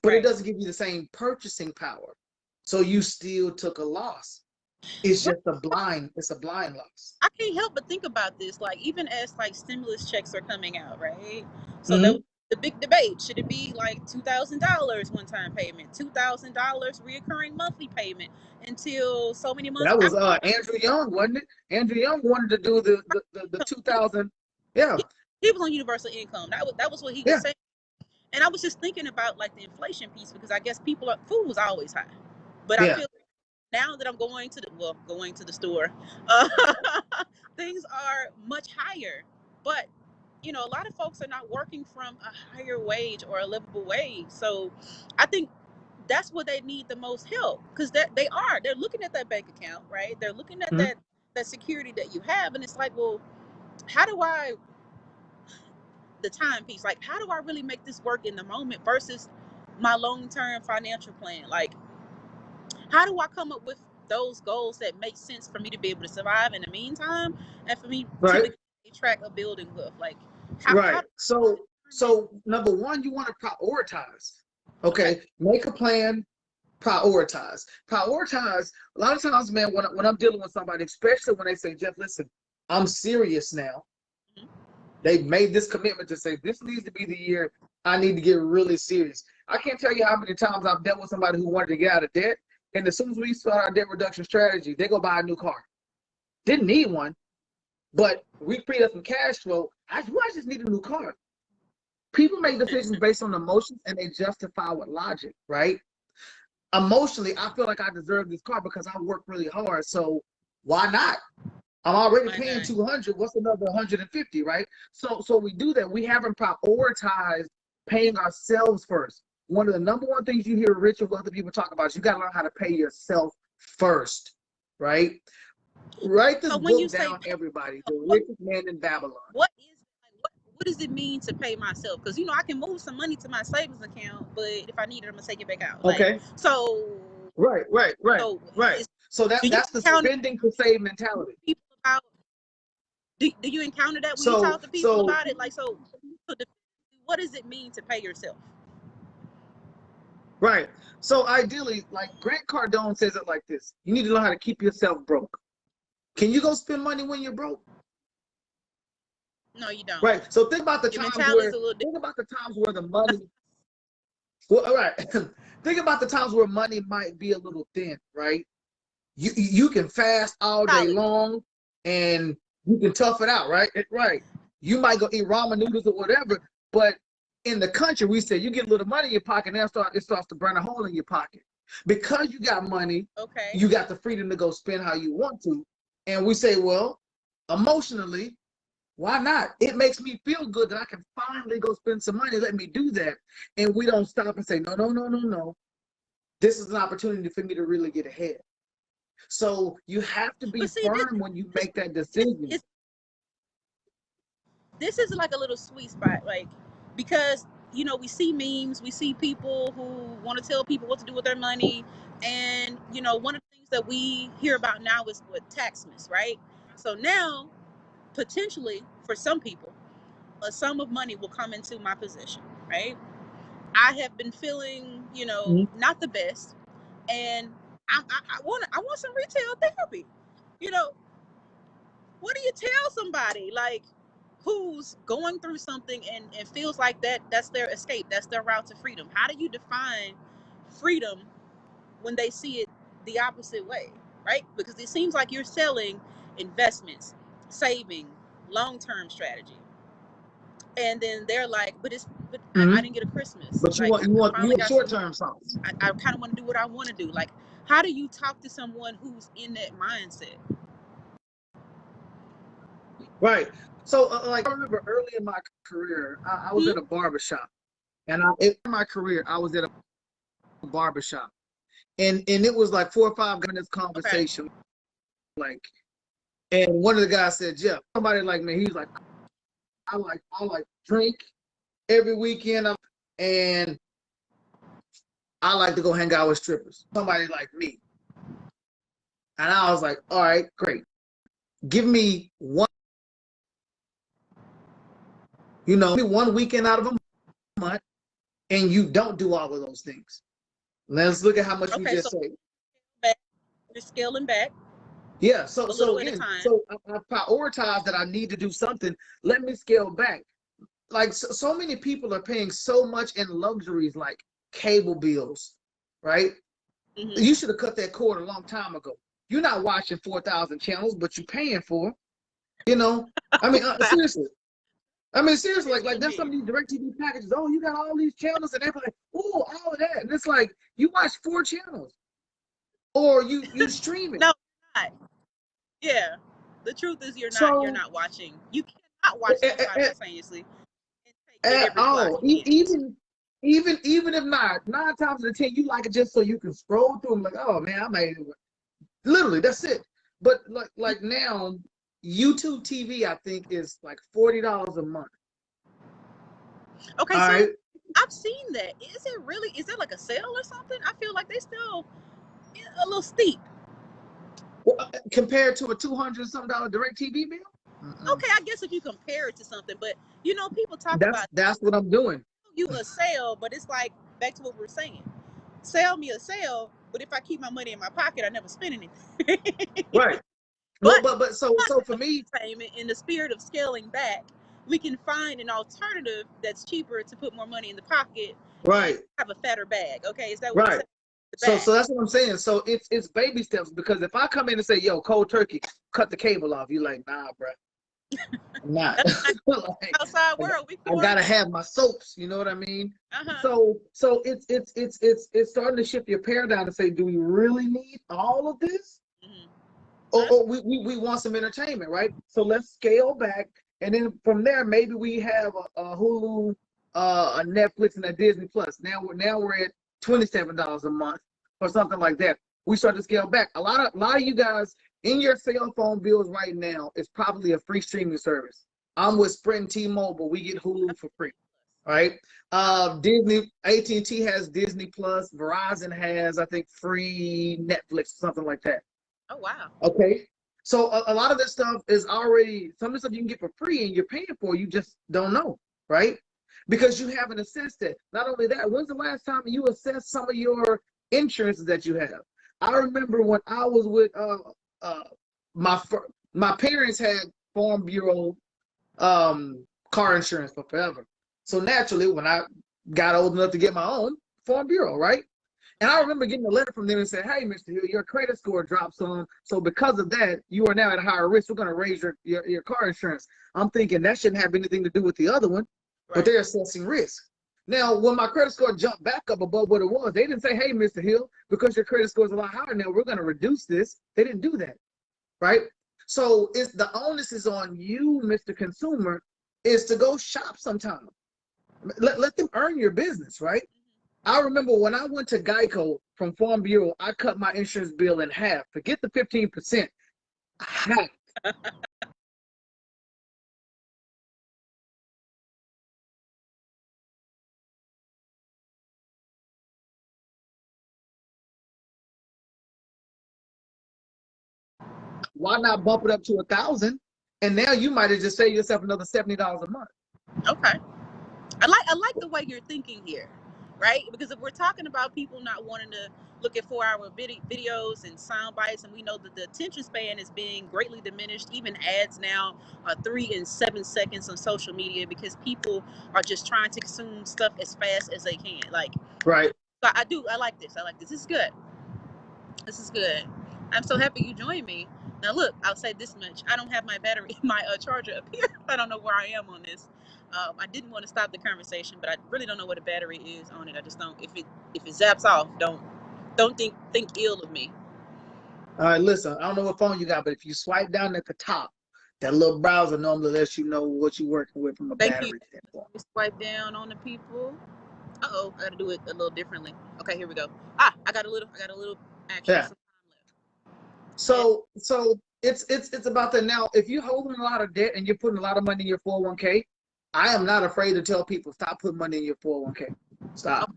Speaker 2: But it doesn't give you the same purchasing power. So you still took a loss. It's just a blind loss.
Speaker 1: I can't help but think about this, like even as like stimulus checks are coming out, right? So
Speaker 2: Mm-hmm.
Speaker 1: the big debate, should it be like $2,000 one-time payment, $2,000 reoccurring monthly payment until so many months?
Speaker 2: That was Andrew Young, wasn't it? Andrew Young wanted to do the 2000. Yeah.
Speaker 1: He was on universal income. That was what he was saying. And I was just thinking about like the inflation piece, because I guess food was always high, but I feel now that I'm going to the store, things are much higher. But you know, a lot of folks are not working from a higher wage or a livable wage. So I think that's where they need the most help, because they're looking at that bank account, right? They're looking at that security that you have, and it's like, well, how do I the timepiece, like how do I really make this work in the moment versus my long-term financial plan? Like, how do I come up with those goals that make sense for me to be able to survive in the meantime, and for me to begin a track of building with? Like, how
Speaker 2: so number one, you want to prioritize. Okay, make a plan. Prioritize. A lot of times, man, when I'm dealing with somebody, especially when they say, Jeff, listen, I'm serious now. They've made this commitment to say, this needs to be the year I need to get really serious. I can't tell you how many times I've dealt with somebody who wanted to get out of debt, and as soon as we start our debt reduction strategy, they go buy a new car. Didn't need one, but we freed up some cash flow. I just need a new car. People make decisions based on emotions, and they justify with logic, right? Emotionally, I feel like I deserve this car because I work really hard, so why not? I'm already paying $200. What's another $150, right? So we do that. We haven't prioritized paying ourselves first. One of the number one things you hear rich and wealthy people talk about is you got to learn how to pay yourself first, right? Write this book down, everybody. The Richest Man in Babylon.
Speaker 1: What does it mean to pay myself? Because, you know, I can move some money to my savings account, but if I need it, I'm going to take it back out.
Speaker 2: Okay.
Speaker 1: Like, so.
Speaker 2: Right. So that's the Spending Crusade mentality.
Speaker 1: People about, do you encounter that when you talk to people about it? Like, so what does it mean to pay yourself?
Speaker 2: Right. So ideally, like Grant Cardone says it like this: you need to learn how to keep yourself broke. Can you go spend money when you're broke?
Speaker 1: No, you don't.
Speaker 2: Right. So think about the times where the money. Well, all right. Think about the times where money might be a little thin, right? You can fast all day long and you can tough it out, right? Right. You might go eat ramen noodles or whatever, but in the country, we say you get a little money in your pocket, and it starts to burn a hole in your pocket. Because you got money, you got the freedom to go spend how you want to. And we say, well, emotionally, why not? It makes me feel good that I can finally go spend some money. Let me do that. And we don't stop and say, no. This is an opportunity for me to really get ahead. So you have to be firm when you make that decision.
Speaker 1: This is like a little sweet spot, like, because, you know, we see memes, we see people who want to tell people what to do with their money. And, you know, one of the things that we hear about now is with taxmas, right? So now, potentially, for some people, a sum of money will come into my possession, right? I have been feeling, you know, not the best, and I want some retail therapy. You know, what do you tell somebody like who's going through something and feels like that's their escape, that's their route to freedom? How do you define freedom when they see it the opposite way, right? Because it seems like you're selling investments, saving, long-term strategy. And then they're like, but I didn't get a Christmas.
Speaker 2: But you want short-term something.
Speaker 1: I kind of want to do what I want to do. Like, how do you talk to someone who's in that mindset?
Speaker 2: Right. So, like, I remember early in my career, I was at a barbershop. And in my career, I was at a barbershop. And it was like 4 or 5 minutes conversation. Like, and one of the guys said, Jeff, somebody like me, he was like, I like drink every weekend, and I like to go hang out with strippers. Somebody like me. And I was like, all right, great. Give me one, give me one weekend out of a month, and you don't do all of those things. Let's look at how much we
Speaker 1: Okay,
Speaker 2: just
Speaker 1: so
Speaker 2: saved.
Speaker 1: you're scaling back
Speaker 2: Yeah,
Speaker 1: a little at a
Speaker 2: again,
Speaker 1: time.
Speaker 2: so I prioritize that I need to do something. Let me scale back. Like so many people are paying so much in luxuries like cable bills, right? You should have cut that cord a long time ago. You're not watching 4,000 channels, but you're paying for, I mean, seriously. I mean, seriously, like there's some of these DirecTV packages. Oh, you got all these channels, and they're like, oh, all of that. And it's like, you watch 4 channels, or you stream it.
Speaker 1: No, not. Yeah. The truth is you're
Speaker 2: So
Speaker 1: not watching. You cannot watch them simultaneously and take in
Speaker 2: at
Speaker 1: every plot.
Speaker 2: all, even if not, 9 times out of 10, you like it just so you can scroll through them. Like, oh man, I made it. Literally, that's it. But like now, YouTube TV, I think, is like $40 a month.
Speaker 1: Okay,
Speaker 2: all
Speaker 1: so
Speaker 2: right?
Speaker 1: I've seen that. Is that like a sale or something? I feel like they still a little steep.
Speaker 2: Well, compared to a $200-something DirecTV bill.
Speaker 1: Okay, I guess if you compare it to something, but people talk about
Speaker 2: That's what I'm doing.
Speaker 1: You a sale, but it's like back to what we were saying. Sell me a sale, but if I keep my money in my pocket, I never spend anything.
Speaker 2: Right. But so for me,
Speaker 1: in the spirit of scaling back, we can find an alternative that's cheaper to put more money in the pocket.
Speaker 2: right,
Speaker 1: and have a fatter bag. Okay, is that what
Speaker 2: right.
Speaker 1: you're saying?
Speaker 2: So that's what I'm saying. So it's baby steps, because if I come in and say, yo, cold turkey, cut the cable off, you're like, nah, bro. I'm not. Like,
Speaker 1: outside world,
Speaker 2: I gotta have my soaps, you know what I mean? So it's starting to shift your paradigm to say, do we really need all of this? Or we want some entertainment, right? So let's scale back, and then from there maybe we have a Hulu, a Netflix, and a Disney Plus. Now we're at $27 a month or something like that. We start to scale back. A lot of you guys in your cell phone bills right now is probably a free streaming service. I'm with Sprint and T-Mobile. We get Hulu for free, right? Disney, AT&T has Disney Plus. Verizon has, I think, free Netflix, something like that.
Speaker 1: Oh, wow.
Speaker 2: Okay. So a lot of this stuff is already, some of the stuff you can get for free and you're paying for, you just don't know, right? Because you haven't assessed it. Not only that, when's the last time you assessed some of your insurances that you have? I remember when I was with my parents had Farm Bureau car insurance for forever. So naturally, when I got old enough to get my own, Farm Bureau, right? And I remember getting a letter from them and said, hey, Mr. Hill, your credit score dropped some. So because of that, you are now at higher risk. We're going to raise your car insurance. I'm thinking that shouldn't have anything to do with the other one, but they're assessing risk. Now, when my credit score jumped back up above what it was, they didn't say, hey, Mr. Hill, because your credit score is a lot higher now, we're going to reduce this. They didn't do that, right? So the onus is on you, Mr. Consumer, is to go shop sometime. Let them earn your business, right? I remember when I went to Geico from Farm Bureau, I cut my insurance bill in half. Forget the 15%. Half. Why not bump it up to 1,000? And now you might have just saved yourself another $70 a month.
Speaker 1: Okay. I like the way you're thinking here, right? Because if we're talking about people not wanting to look at 4-hour videos and sound bites, and we know that the attention span is being greatly diminished, even ads now are 3 and 7 seconds on social media because people are just trying to consume stuff as fast as they can. Like,
Speaker 2: right.
Speaker 1: So I like this. This is good. This is good. I'm so happy you joined me. Now look, I'll say this much. I don't have my battery, my charger up here. I don't know where I am on this. I didn't want to stop the conversation, but I really don't know what a battery is on it. I just don't. If it zaps off, don't think ill of me.
Speaker 2: All right, listen. I don't know what phone you got, but if you swipe down at the top, that little browser normally lets you know what you're working with from a battery standpoint.
Speaker 1: Swipe down on the people. Uh-oh, I got to do it a little differently. Okay, here we go. I got a little action.
Speaker 2: Yeah. So it's about that. Now, if you're holding a lot of debt and you're putting a lot of money in your 401k, I am not afraid to tell people, stop putting money in your 401k. Stop.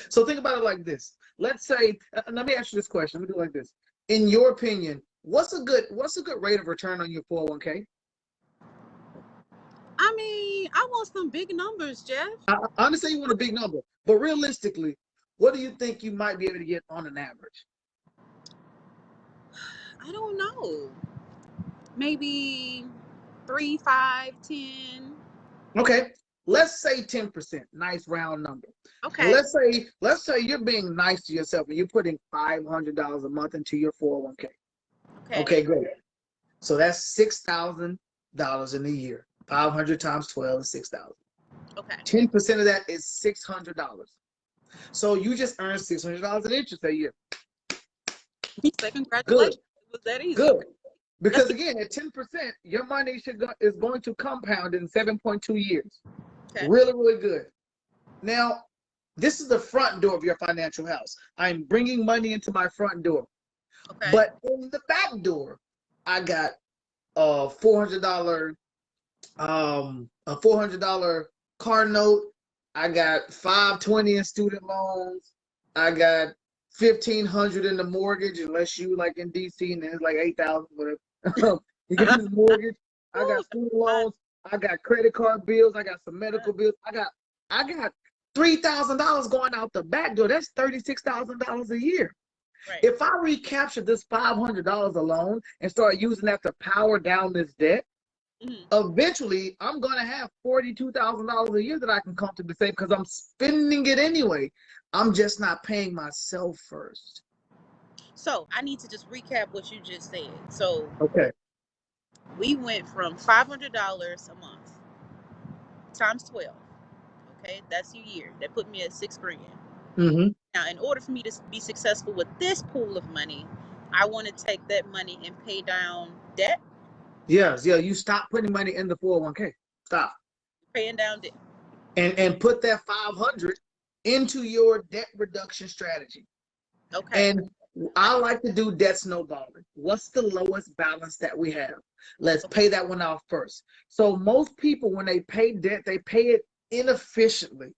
Speaker 2: So think about it like this. Let's say, let me ask you this question. Let me do it like this. in your opinion, what's a good rate of return on your 401k?
Speaker 1: I mean, I want some big numbers, Jeff.
Speaker 2: I understand you want a big number, but realistically, what do you think you might be able to get on an average?
Speaker 1: I don't know. Maybe 3, 5, 10.
Speaker 2: Okay, let's say 10%. Nice round number.
Speaker 1: Okay.
Speaker 2: Let's say you're being nice to yourself and you're putting $500 a month into your 401k. Okay, great. So that's $6,000 in a year. 500 times 12 is 6,000.
Speaker 1: Okay.
Speaker 2: 10% of that is $600. So you just earned $600 in interest a year.
Speaker 1: Congratulations.
Speaker 2: Good.
Speaker 1: It was that easy.
Speaker 2: Good. Because again, at 10%, your money is going to compound in 7.2 years. Okay. Really, really good. Now, this is the front door of your financial house. I'm bringing money into my front door. Okay. But in the back door, I got a $400 car note. I got $520 in student loans. I got $1,500 in the mortgage, unless you like in DC and it's like $8,000, whatever. You get this mortgage. I got student loans. I got credit card bills. I got some medical bills. I got $3,000 going out the back door. That's $36,000 a year. Right. If I recapture this $500 alone and start using that to power down this debt, eventually I'm going to have $42,000 a year that I can comfortably save because I'm spending it anyway. I'm just not paying myself first.
Speaker 1: So I need to just recap what you just said. So
Speaker 2: okay,
Speaker 1: we went from $500 a month times 12. Okay, that's your year. That put me at $6,000. Mm-hmm. Now, in order for me to be successful with this pool of money, I want to take that money and pay down debt.
Speaker 2: Yes, yeah. You stop putting money in the 401k. Stop
Speaker 1: paying down debt,
Speaker 2: and put that $500 into your debt reduction strategy. Okay. And I like to do debt snowballing. What's the lowest balance that we have? Let's pay that one off first. So most people, when they pay debt, they pay it inefficiently.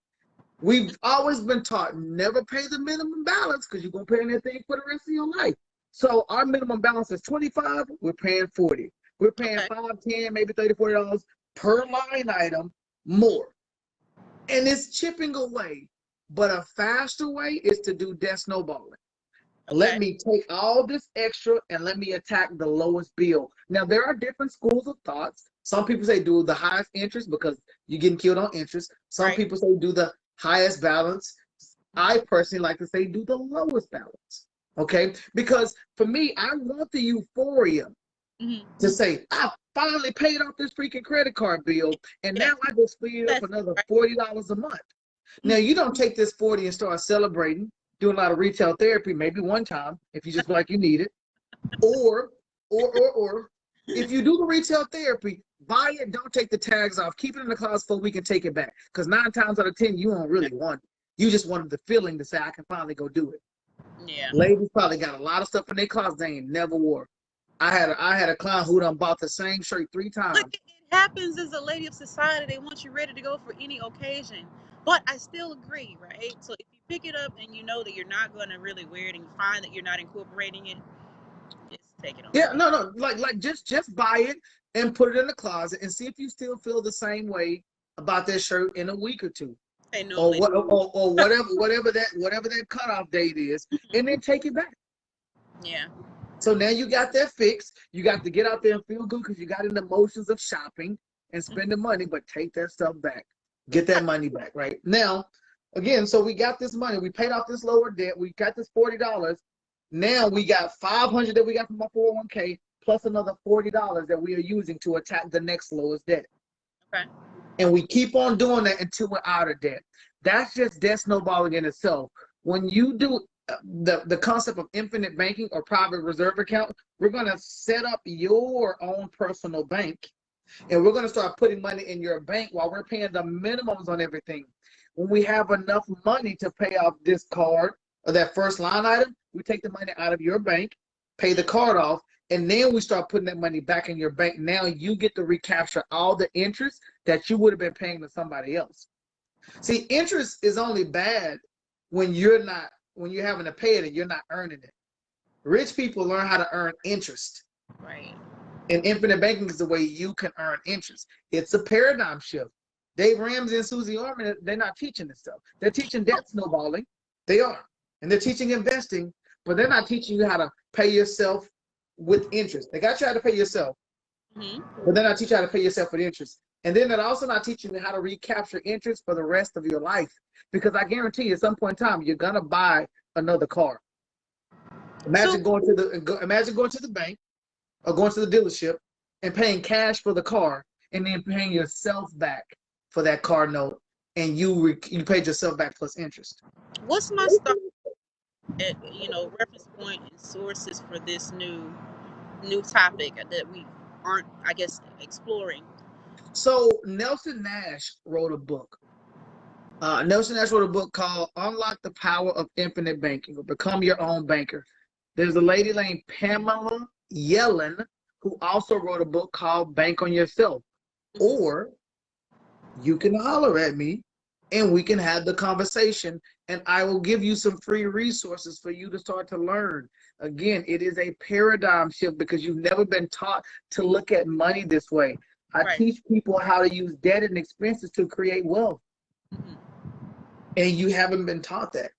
Speaker 2: We've always been taught never pay the minimum balance because you're going to pay anything for the rest of your life. So our minimum balance is $25. We're paying $40. We're paying $5, $10, maybe $30, $40 per line item more. And it's chipping away. But a faster way is to do debt snowballing. Okay. Let me take all this extra and let me attack the lowest bill. Now, there are different schools of thoughts. Some people say do the highest interest because you're getting killed on interest. Some people say do the highest balance. I personally like to say do the lowest balance. Okay? Because for me, I want the euphoria to say, I finally paid off this freaking credit card bill, and now I just freed up another $40 a month. Now, you don't take this 40 and start celebrating, doing a lot of retail therapy, maybe one time, if you just feel like you need it. Or if you do the retail therapy, buy it, don't take the tags off. Keep it in the closet so we can take it back. Because 9 times out of 10, you don't really want it. You just wanted the feeling to say, I can finally go do it. Yeah. Ladies probably got a lot of stuff in their closet they ain't never wore. I had a client who done bought the same shirt 3 times.
Speaker 1: Look, it happens as a lady of society. They want you ready to go for any occasion. But I still agree, right? So if you pick it up and you know that you're not going to really wear it and you find that you're not incorporating it, just take it on.
Speaker 2: Yeah, no. Like just buy it and put it in the closet and see if you still feel the same way about that shirt in a week or 2. Or whatever that cutoff date is, and then take it back.
Speaker 1: Yeah.
Speaker 2: So now you got that fixed. You got to get out there and feel good because you got in the motions of shopping and spending money, but take that stuff back. Get that money back, right? Now, again, so we got this money. We paid off this lower debt. We got this $40. Now we got $500 that we got from my 401k plus another $40 that we are using to attack the next lowest debt.
Speaker 1: Okay.
Speaker 2: And we keep on doing that until we're out of debt. That's just debt snowballing in itself. When you do the concept of infinite banking or private reserve account, we're going to set up your own personal bank. And we're going to start putting money in your bank while we're paying the minimums on everything. When we have enough money to pay off this card or that first line item, we take the money out of your bank, pay the card off, and then we start putting that money back in your bank. Now you get to recapture all the interest that you would have been paying to somebody else. See, interest is only bad when you're having to pay it and you're not earning it. Rich people learn how to earn interest.
Speaker 1: Right.
Speaker 2: And infinite banking is the way you can earn interest. It's a paradigm shift. Dave Ramsey and Susie Orman, they're not teaching this stuff. They're teaching debt snowballing. They are. And they're teaching investing, but they're not teaching you how to pay yourself with interest. They got you how to pay yourself, but they're not teaching you how to pay yourself with interest. And then they're also not teaching you how to recapture interest for the rest of your life. Because I guarantee you, at some point in time, you're going to buy another car. Imagine going to the bank or going to the dealership and paying cash for the car and then paying yourself back for that car note, and you paid yourself back plus interest.
Speaker 1: What's my start at, reference point and sources for this new topic that we aren't, I guess, exploring?
Speaker 2: So Nelson Nash wrote a book. Nelson Nash wrote a book called Unlock the Power of Infinite Banking or Become Your Own Banker. There's a lady named Pamela Yellen who also wrote a book called Bank on Yourself. Or you can holler at me and we can have the conversation, and I will give you some free resources for you to start to learn. Again, it is a paradigm shift because you've never been taught to look at money this way. I teach people how to use debt and expenses to create wealth. And you haven't been taught that.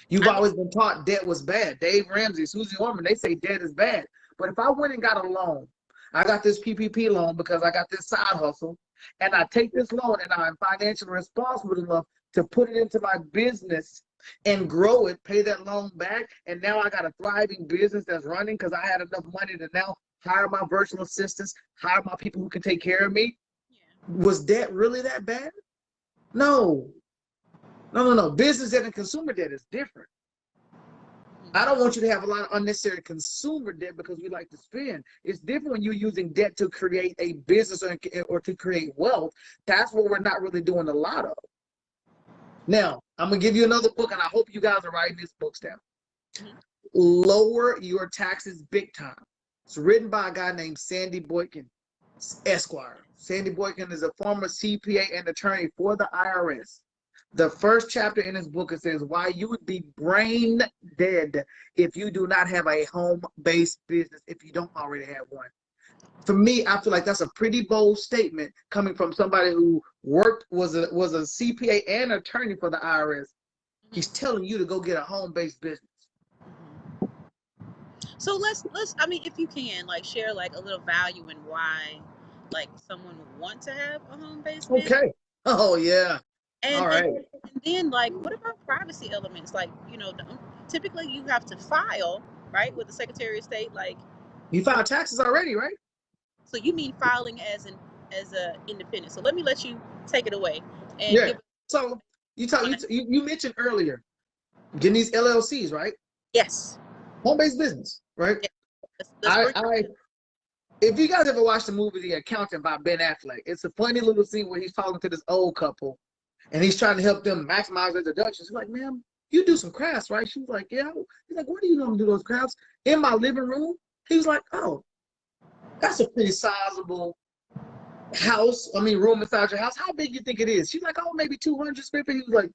Speaker 2: You've always been taught debt was bad. Dave Ramsey, Susie Orman, they say debt is bad. But if I went and got a loan, I got this PPP loan because I got this side hustle, and I take this loan and I'm financially responsible enough to put it into my business and grow it, pay that loan back, and now I got a thriving business that's running because I had enough money to now hire my virtual assistants, hire my people who can take care of me. Was debt really that bad? No. Business debt and consumer debt is different. I don't want you to have a lot of unnecessary consumer debt because we like to spend. It's different when you're using debt to create a business or to create wealth. That's what we're not really doing a lot of. Now, I'm going to give you another book, and I hope you guys are writing these books down. Lower Your Taxes Big Time. It's written by a guy named Sandy Boykin, Esquire. Sandy Boykin is a former CPA and attorney for the IRS. The first chapter in his book, it says why you would be brain dead if you do not have a home-based business, if you don't already have one. For me, I feel like that's a pretty bold statement coming from somebody who was a CPA and attorney for the IRS. He's telling you to go get a home-based business.
Speaker 1: So let's I mean, if you can, share a little value in why someone would want to have a home-based business.
Speaker 2: Okay. Oh yeah.
Speaker 1: And,
Speaker 2: all right.
Speaker 1: And then what about privacy elements? Typically you have to file, right, with the Secretary of State.
Speaker 2: You file taxes already, right?
Speaker 1: So you mean filing as a independent. So let you take it away. And
Speaker 2: so you mentioned earlier getting these LLCs, right?
Speaker 1: Yes.
Speaker 2: Home-based business, right?
Speaker 1: Yes.
Speaker 2: If you guys ever watched the movie The Accountant by Ben Affleck, it's a funny little scene where he's talking to this old couple and he's trying to help them maximize their deductions. He's like, ma'am, you do some crafts, right? She's like, yeah. He's like, where do you know to do those crafts? In my living room. He was like, oh, that's a pretty sizable room inside your house. How big do you think it is? She's like, oh, maybe 200 square feet. He was like,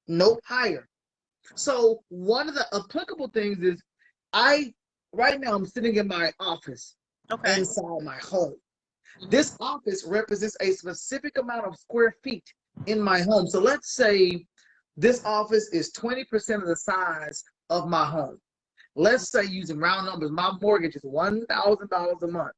Speaker 2: nope, higher. So one of the applicable things is right now I'm sitting in my office inside my home. This office represents a specific amount of square feet in my home. So let's say this office is 20% of the size of my home. Let's say, using round numbers, my mortgage is $1,000 a month.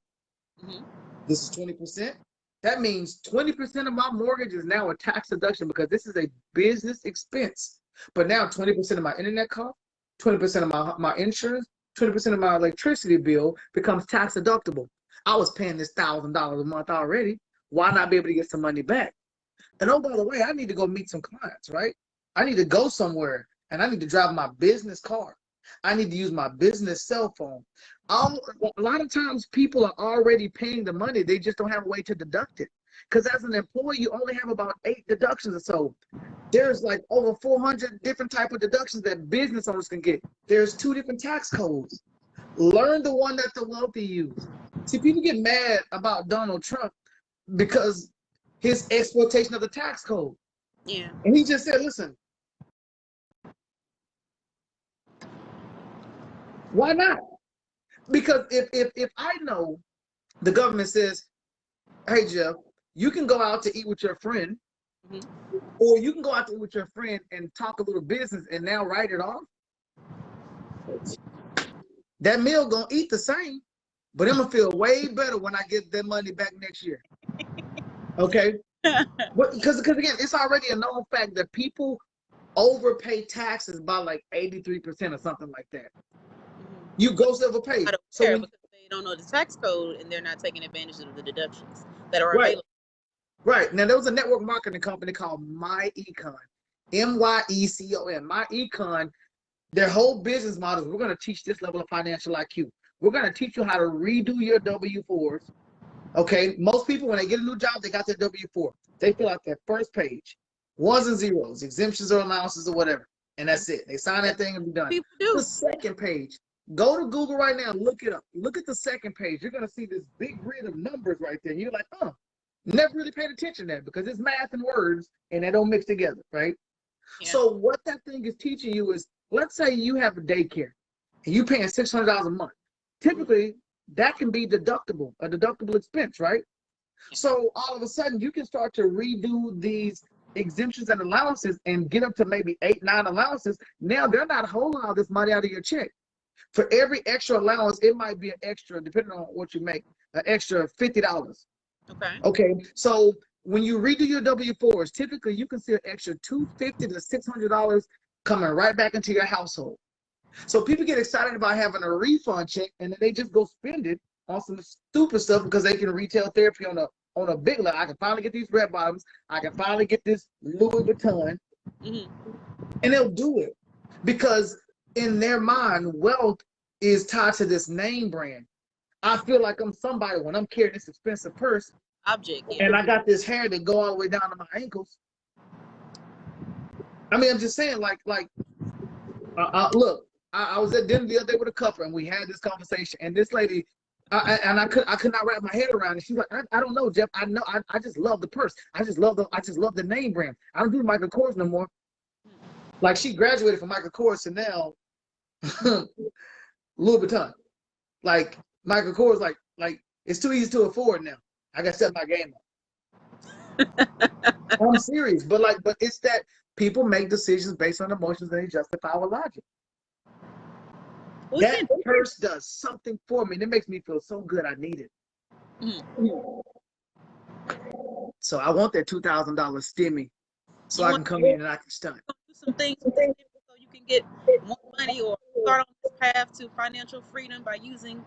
Speaker 2: This is 20%. That means 20% of my mortgage is now a tax deduction because this is a business expense. But now 20% of my internet cost, 20% of my insurance, 20% of my electricity bill becomes tax deductible. I was paying this $1,000 a month already. Why not be able to get some money back? And oh, by the way, I need to go meet some clients, right? I need to go somewhere and I need to drive my business car. I need to use my business cell phone. A lot of times people are already paying the money. They just don't have a way to deduct it. Because as an employee, you only have about 8 deductions or so. There's over 400 different type of deductions that business owners can get. There's 2 different tax codes. Learn the one that the wealthy use. See, people get mad about Donald Trump because his exploitation of the tax code.
Speaker 1: Yeah.
Speaker 2: And he just said, listen, why not? Because if I know the government says, hey, Jeff, you can go out to eat with your friend, or you can go out to eat with your friend and talk a little business and now write it off, that meal gonna eat the same, but I'm gonna feel way better when I get that money back next year. Okay? Because again, it's already a known fact that people overpay taxes by like 83% or something like that. You gross overpay.
Speaker 1: So because they don't know the tax code and they're not taking advantage of the deductions that are available.
Speaker 2: Right. Now there was a network marketing company called Econ. MYECON. Econ, their whole business model is, we're going to teach this level of financial IQ. We're going to teach you how to redo your W-4s. Okay. Most people, when they get a new job, they got their W-4. They fill out their first page, ones and zeros, exemptions or allowances or whatever. And that's it. They sign that thing and be done.
Speaker 1: People do.
Speaker 2: The second page, go to Google right now, look it up. Look at the second page. You're going to see this big grid of numbers right there. You're like, never really paid attention to that because it's math and words and they don't mix together, right? Yeah. So what that thing is teaching you is, let's say you have a daycare and you're paying $600 a month. Typically, that can be deductible, a deductible expense, right? So all of a sudden, you can start to redo these exemptions and allowances and get up to maybe 8, 9 allowances. Now they're not holding all this money out of your check. For every extra allowance, it might be an extra, depending on what you make, an extra $50. Okay. So when you redo your W-4s, typically you can see an extra $250 to $600 coming right back into your household. So people get excited about having a refund check, and then they just go spend it on some stupid stuff because they can retail therapy on a big level. I can finally get these red bottoms. I can finally get this Louis Vuitton, and they'll do it because in their mind, wealth is tied to this name brand. I feel like I'm somebody when I'm carrying this expensive purse, and I got this hair that go all the way down to my ankles. I mean, I'm just saying, look, I was at dinner the other day with a couple, and we had this conversation, and this lady, I could not wrap my head around it. She's like, I don't know, Jeff. I know, I just love the purse. I just love the name brand. I don't do Michael Kors no more. Like, she graduated from Michael Kors to now Louis Vuitton. Like, Michael Kors, like it's too easy to afford now. I got to set my game up. I'm serious, but it's that people make decisions based on emotions and they justify with logic. That purse does something for me, and it makes me feel so good. I need it. So I want that $2,000 stimmy, so I can come in and I can stunt.
Speaker 1: Some things so you can get more money or start on this path to financial freedom by using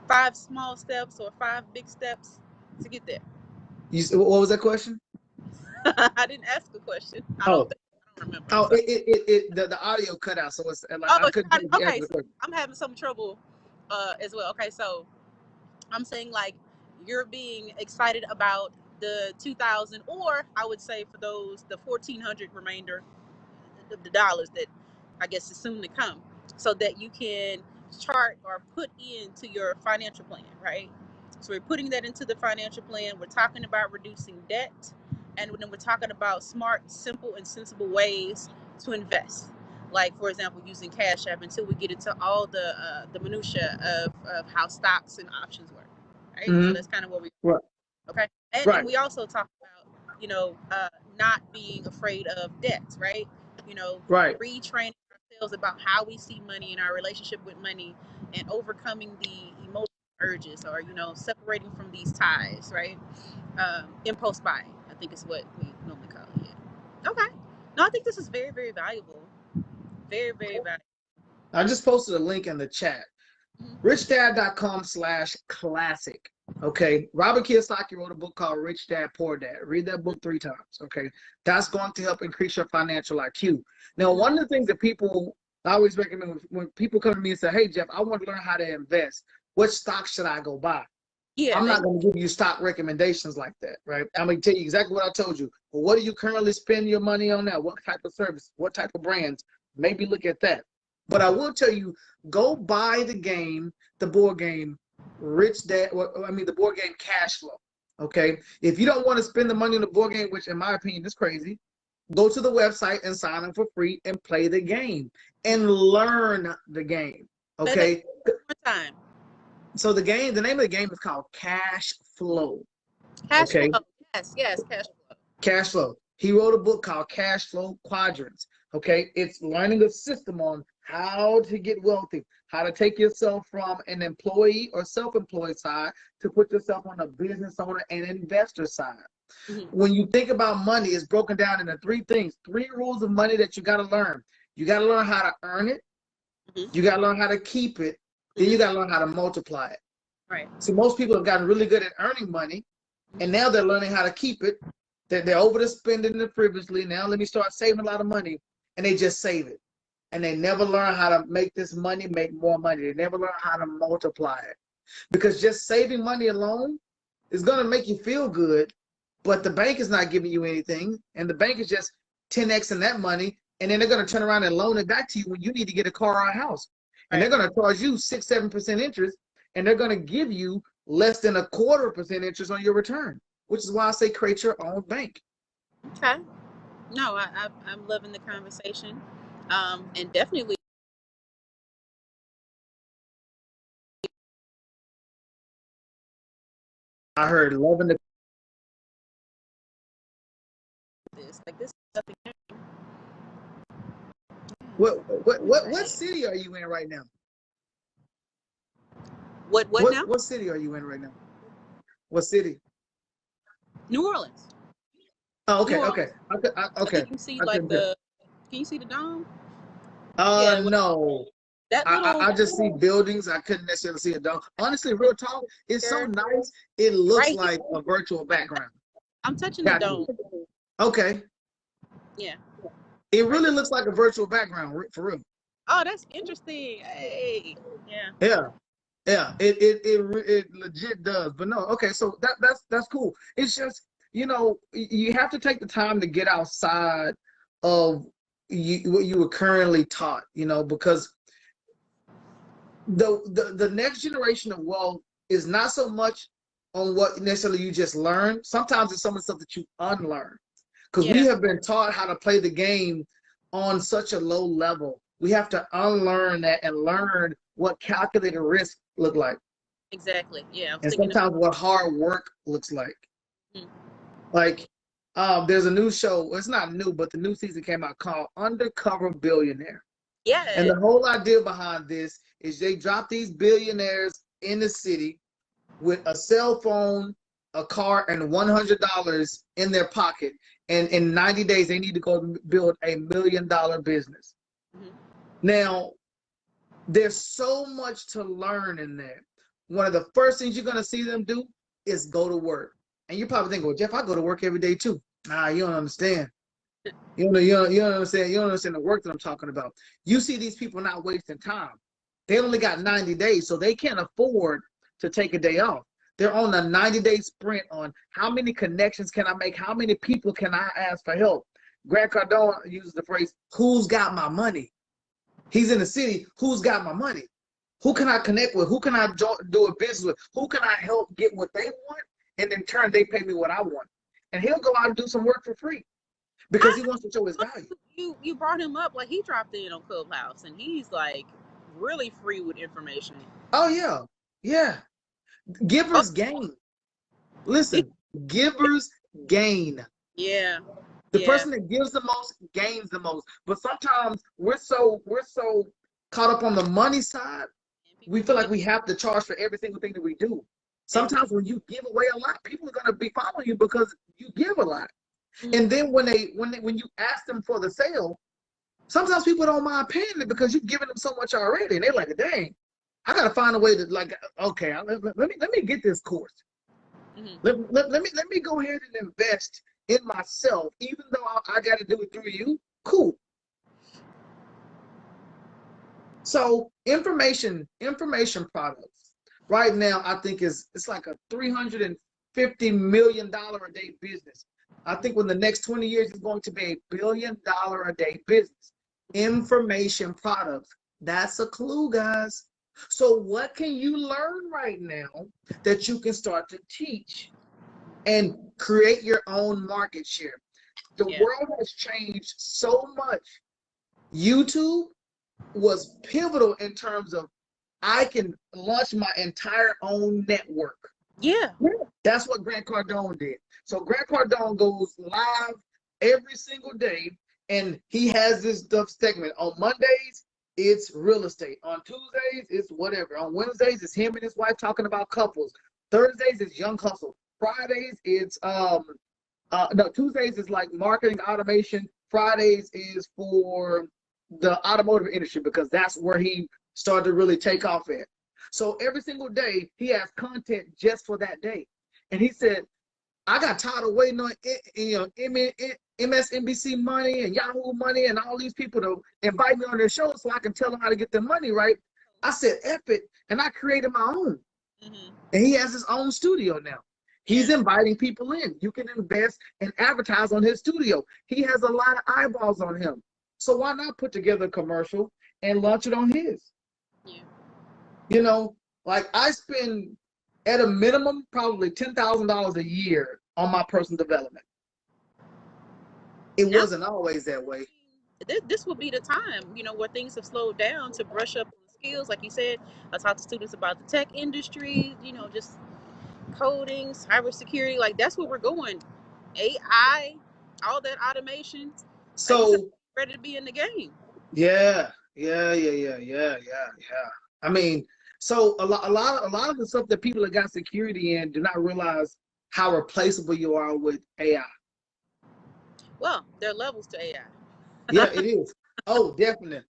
Speaker 1: 5 small steps or 5 big steps to get there.
Speaker 2: What was that question?
Speaker 1: I didn't ask a question. I don't remember.
Speaker 2: Oh, the audio cut out, so it's like I couldn't answer the question.
Speaker 1: I'm having some trouble as well. Okay, so I'm saying, like, you're being excited about the 2,000, or I would say for those the 1,400 remainder of the dollars that I guess is soon to come, so that you can chart or put into your financial plan, right? So we're putting that into the financial plan. We're talking about reducing debt, and then we're talking about smart, simple, and sensible ways to invest. Like, for example, using Cash App, until we get into all the minutia of how stocks and options work, right? So that's kind of what we okay. And we also talk about, not being afraid of debt, right? Retraining ourselves about how we see money and our relationship with money, and overcoming the emotional urges, or separating from these ties, right? Impulse buying, I think is what we normally call it. Yeah. Okay. No, I think this is very, very valuable. Very, very valuable.
Speaker 2: I just posted a link in the chat. richdad.com/classic. Okay. Robert Kiyosaki wrote a book called Rich Dad, Poor Dad. Read that book 3 times. Okay. That's going to help increase your financial IQ. Now, one of the things that I always recommend when people come to me and say, hey, Jeff, I want to learn how to invest. What stock should I go buy? Yeah, I'm not going to give you stock recommendations like that, right? I'm going to tell you exactly what I told you. But what do you currently spend your money on now? What type of service? What type of brands? Maybe look at that. But I will tell you, go buy the board game, the board game Cash Flow, okay? If you don't want to spend the money on the board game, which in my opinion is crazy, go to the website and sign up for free and play the game and learn the game, okay?
Speaker 1: One time.
Speaker 2: So the name of the game is called Cash Flow.
Speaker 1: Cash
Speaker 2: Okay.
Speaker 1: flow. Yes, cash flow.
Speaker 2: Cash Flow. He wrote a book called Cash Flow Quadrants. Okay. It's learning a system on how to get wealthy, how to take yourself from an employee or self-employed side to put yourself on a business owner and investor side. When you think about money, it's broken down into three things, three rules of money that you got to learn. You got to learn how to earn it. You got to learn how to keep it. Then you got to learn how to multiply it.
Speaker 1: Right.
Speaker 2: So most people have gotten really good at earning money, and now they're learning how to keep it. They're over to spending it frivolously. Now let me start saving a lot of money, and they just save it. And they never learn how to make this money make more money. They never learn how to multiply it. Because just saving money alone is going to make you feel good, but the bank is not giving you anything, and the bank is just 10xing that money, and then they're going to turn around and loan it back to you when you need to get a car or a house. And they're going to charge you 6-7% interest, and they're going to give you less than 0.25% interest on your return, which is why I say create your own bank.
Speaker 1: Okay. No, I'm loving the conversation. And definitely
Speaker 2: I heard loving the
Speaker 1: this is something.
Speaker 2: What city are you in right now?
Speaker 1: What now?
Speaker 2: What city are you in right now? What city?
Speaker 1: New Orleans.
Speaker 2: Oh, okay,
Speaker 1: New Orleans.
Speaker 2: okay.
Speaker 1: You can see can you see the dome?
Speaker 2: No.
Speaker 1: That little,
Speaker 2: I just see buildings. I couldn't necessarily see a dome. Honestly, real talk, it's so nice. It looks
Speaker 1: right
Speaker 2: like a virtual background.
Speaker 1: I'm touching the dome.
Speaker 2: Okay.
Speaker 1: Yeah.
Speaker 2: It really looks like a virtual background, for real.
Speaker 1: Oh, that's interesting. Hey.
Speaker 2: Yeah. Yeah. It legit does. But no, okay, so that's cool. It's just, you have to take the time to get outside of what you were currently taught, because the next generation of wealth is not so much on what necessarily you just learned. Sometimes it's some of the stuff that you unlearn, because we have been taught how to play the game on such a low level. We have to unlearn that and learn what calculated risk look like.
Speaker 1: Exactly. Yeah.
Speaker 2: And sometimes what hard work looks like. Like, there's a new show. It's not new, but the new season came out called Undercover Billionaire.
Speaker 1: Yeah.
Speaker 2: And the whole idea behind this is they drop these billionaires in the city with a cell phone, a car, and $100 in their pocket. And in 90 days, they need to go build $1 million business. Now, there's so much to learn in there. One of the first things you're going to see them do is go to work. And you're probably thinking, well, Jeff, I go to work every day too. Nah, you don't understand. You don't understand. You don't understand the work that I'm talking about. You see these people not wasting time. They only got 90 days, so they can't afford to take a day off. They're on a 90-day sprint on how many connections can I make? How many people can I ask for help? Grant Cardone uses the phrase, who's got my money? He's in the city, who's got my money? Who can I connect with? Who can I do a business with? Who can I help get what they want? And in turn, they pay me what I want. And he'll go out and do some work for free because he wants to show his value.
Speaker 1: You brought him up, like he dropped in on Clubhouse, and he's like really free with information.
Speaker 2: Oh, yeah. Yeah. Givers gain. Listen, givers gain.
Speaker 1: Yeah.
Speaker 2: The person that gives the most gains the most. But sometimes we're so caught up on the money side, we feel like we have to charge for every single thing that we do. Sometimes when you give away a lot, people are going to be following you because you give a lot. And then when you ask them for the sale, sometimes people don't mind paying it because you've given them so much already, and they're like, dang, I got to find a way to, like, okay, let me get this course. Let me go ahead and invest in myself, even though I got to do it through you. Cool. So information products right now, I think it's like a $350 million a day business. I think when the next 20 years is going to be $1 billion a day business. Information products. That's a clue, guys. So what can you learn right now that you can start to teach and create your own market share? The world has changed so much. YouTube was pivotal in terms of I can launch my entire own network.
Speaker 1: Yeah.
Speaker 2: That's what Grant Cardone did. So Grant Cardone goes live every single day, and he has this stuff segment. On Mondays, it's real estate. On Tuesdays, it's whatever. On Wednesdays, it's him and his wife talking about couples. Thursdays, it's young hustle. Fridays, it's no, Tuesdays is like marketing automation. Fridays is for the automotive industry because that's where he started to really take off at. So every single day he has content just for that day. And he said, I got tired of waiting on MSNBC money and Yahoo money and all these people to invite me on their show so I can tell them how to get their money right. I said, F it, and I created my own. And he has his own studio now. He's inviting people in. You can invest and advertise on his studio. He has a lot of eyeballs on him. So why not put together a commercial and launch it on his? Yeah. You know, like I spend at a minimum probably $10,000 a year on my personal development. It wasn't always that way.
Speaker 1: This would be the time, you know, where things have slowed down to brush up on skills. Like you said, I talk to students about the tech industry, you know, just coding, cybersecurity. Like that's where we're going. AI, all that automation.
Speaker 2: So
Speaker 1: ready to be in the game.
Speaker 2: Yeah. I mean, so a lot of the stuff that people that got security in do not realize how replaceable you are with AI.
Speaker 1: Well, there are levels to AI.
Speaker 2: Yeah, it is. Oh, definitely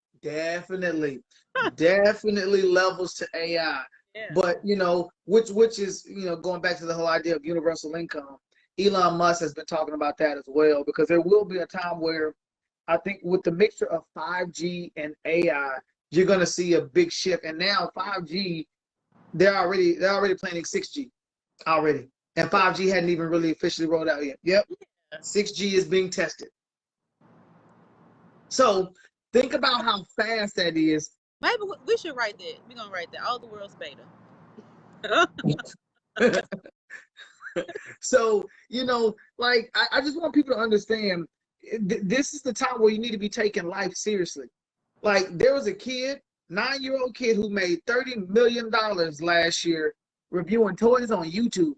Speaker 2: levels to AI. Yeah. But you know, which is, you know, going back to the whole idea of universal income, Elon Musk has been talking about that as well, because there will be a time where I think with the mixture of 5G and AI, you're gonna see a big shift. And now 5G, they're already planning 6G already, and 5G hadn't even really officially rolled out yet. Yep, 6G is being tested. So think about how fast that is.
Speaker 1: Maybe we should write that. We're gonna write that. All the world's beta.
Speaker 2: So, you know, like I just want people to understand, this is the time where you need to be taking life seriously. Like there was a kid, 9-year-old kid, who made $30 million last year reviewing toys on YouTube.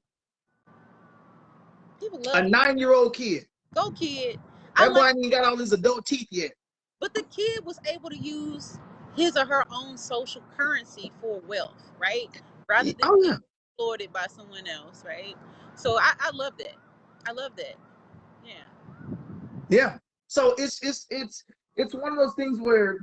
Speaker 2: A 9-year-old kid.
Speaker 1: Go kid.
Speaker 2: That boy ain't even got all his adult teeth yet.
Speaker 1: But the kid was able to use his or her own social currency for wealth, right? Rather than being exploited by someone else, right? So I love that. I love that. Yeah.
Speaker 2: Yeah. So it's one of those things where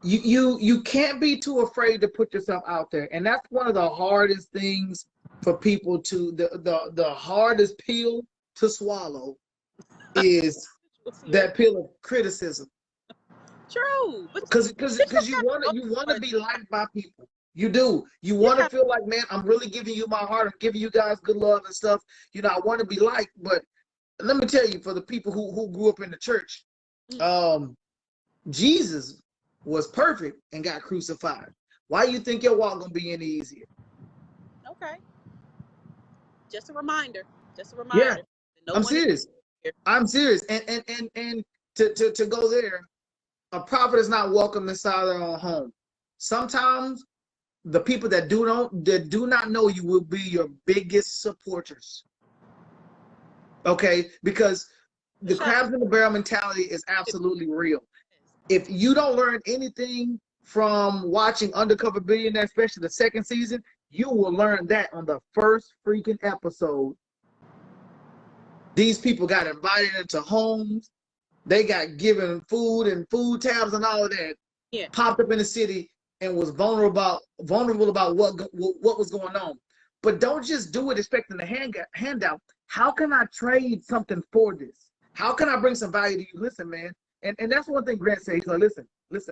Speaker 2: you can't be too afraid to put yourself out there. And that's one of the hardest things for people to the hardest pill to swallow is that pill of criticism.
Speaker 1: True.
Speaker 2: Because you want to be liked by people. You do. You want to feel like, man, I'm really giving you my heart. I'm giving you guys good love and stuff. You know, I want to be liked. But let me tell you, for the people who grew up in the church, Jesus was perfect and got crucified. Why do you think your walk gonna be any easier?
Speaker 1: Okay. Just a reminder. Yeah.
Speaker 2: I'm serious. I'm serious. And to go there, a prophet is not welcome inside their own home. Sometimes the people that do not know you will be your biggest supporters. Okay? Because the crabs in the barrel mentality is absolutely real. If you don't learn anything from watching Undercover Billionaire, especially the second season, you will learn that on the first freaking episode. These people got invited into homes. They got given food and food tabs and all of that. Yeah. Popped up in the city and was vulnerable about what was going on. But don't just do it expecting a handout. How can I trade something for this? How can I bring some value to you? Listen, man. And that's one thing Grant said. He's like, listen,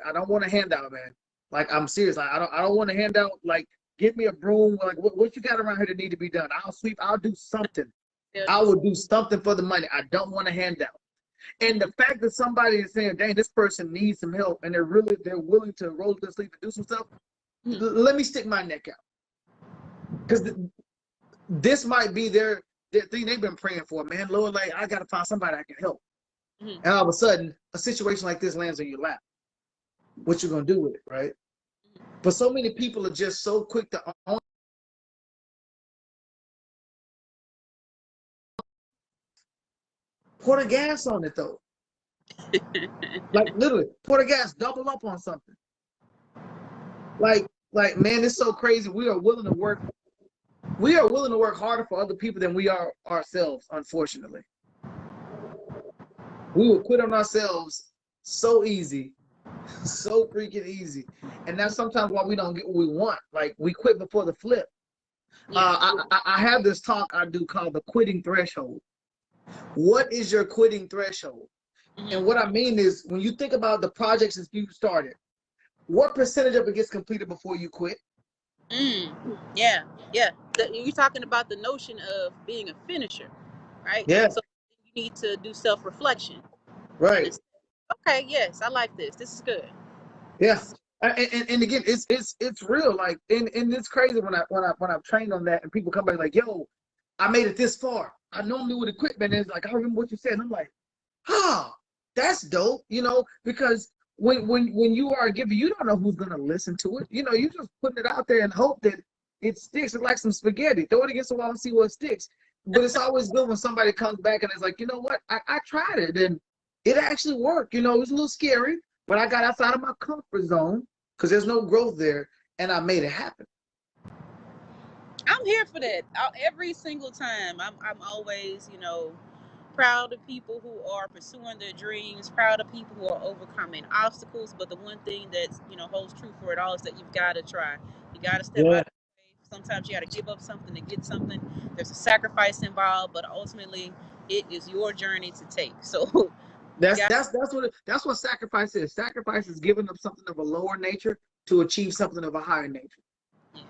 Speaker 2: I don't want a handout, man. Like, I'm serious. Like, I don't want a handout. Like, give me a broom. Like, what you got around here that need to be done? I'll sweep. I'll do something. I will do something for the money. I don't want a handout. And the fact that somebody is saying, dang, this person needs some help, and they're willing to roll up their sleeve and do some stuff, let me stick my neck out. Because this might be their thing they've been praying for. Man, Lord, like, I got to find somebody I can help. And all of a sudden, a situation like this lands on your lap. What you gonna do with it, right? But so many people are just so quick to own. Pour the gas on it though. Like literally, pour the gas, double up on something. Like man, it's so crazy. We are willing to work harder for other people than we are ourselves, unfortunately. We will quit on ourselves so easy, so freaking easy. And that's sometimes why we don't get what we want. Like we quit before the flip. Yeah. I have this talk I do called the quitting threshold. What is your quitting threshold? And what I mean is, when you think about the projects that you started, what percentage of it gets completed before you quit?
Speaker 1: Yeah. You're talking about the notion of being a finisher, right?
Speaker 2: Yeah.
Speaker 1: So you need to do self-reflection.
Speaker 2: Right.
Speaker 1: Okay. Yes, I like this. This is good.
Speaker 2: Yeah. And again, it's real. Like, and it's crazy when I've trained on that, and people come back like, "Yo, I made it this far." I normally would equipment, and it's like, I remember what you said, and I'm like, "Ah, that's dope," because when you are a giver, you don't know who's gonna listen to it. You just putting it out there and hope that it sticks. It's like some spaghetti. Throw it against the wall and see what sticks. But it's always good when somebody comes back and is like, you know what? I tried it and it actually worked. It was a little scary, but I got outside of my comfort zone because there's no growth there, and I made it happen.
Speaker 1: I'm here for that. Every single time. I'm always, proud of people who are pursuing their dreams, proud of people who are overcoming obstacles. But the one thing that holds true for it all is that you've got to try. You got to step out of the way. Sometimes you got to give up something to get something. There's a sacrifice involved, but ultimately it is your journey to take. So
Speaker 2: that's what sacrifice is. Sacrifice is giving up something of a lower nature to achieve something of a higher nature. Yeah.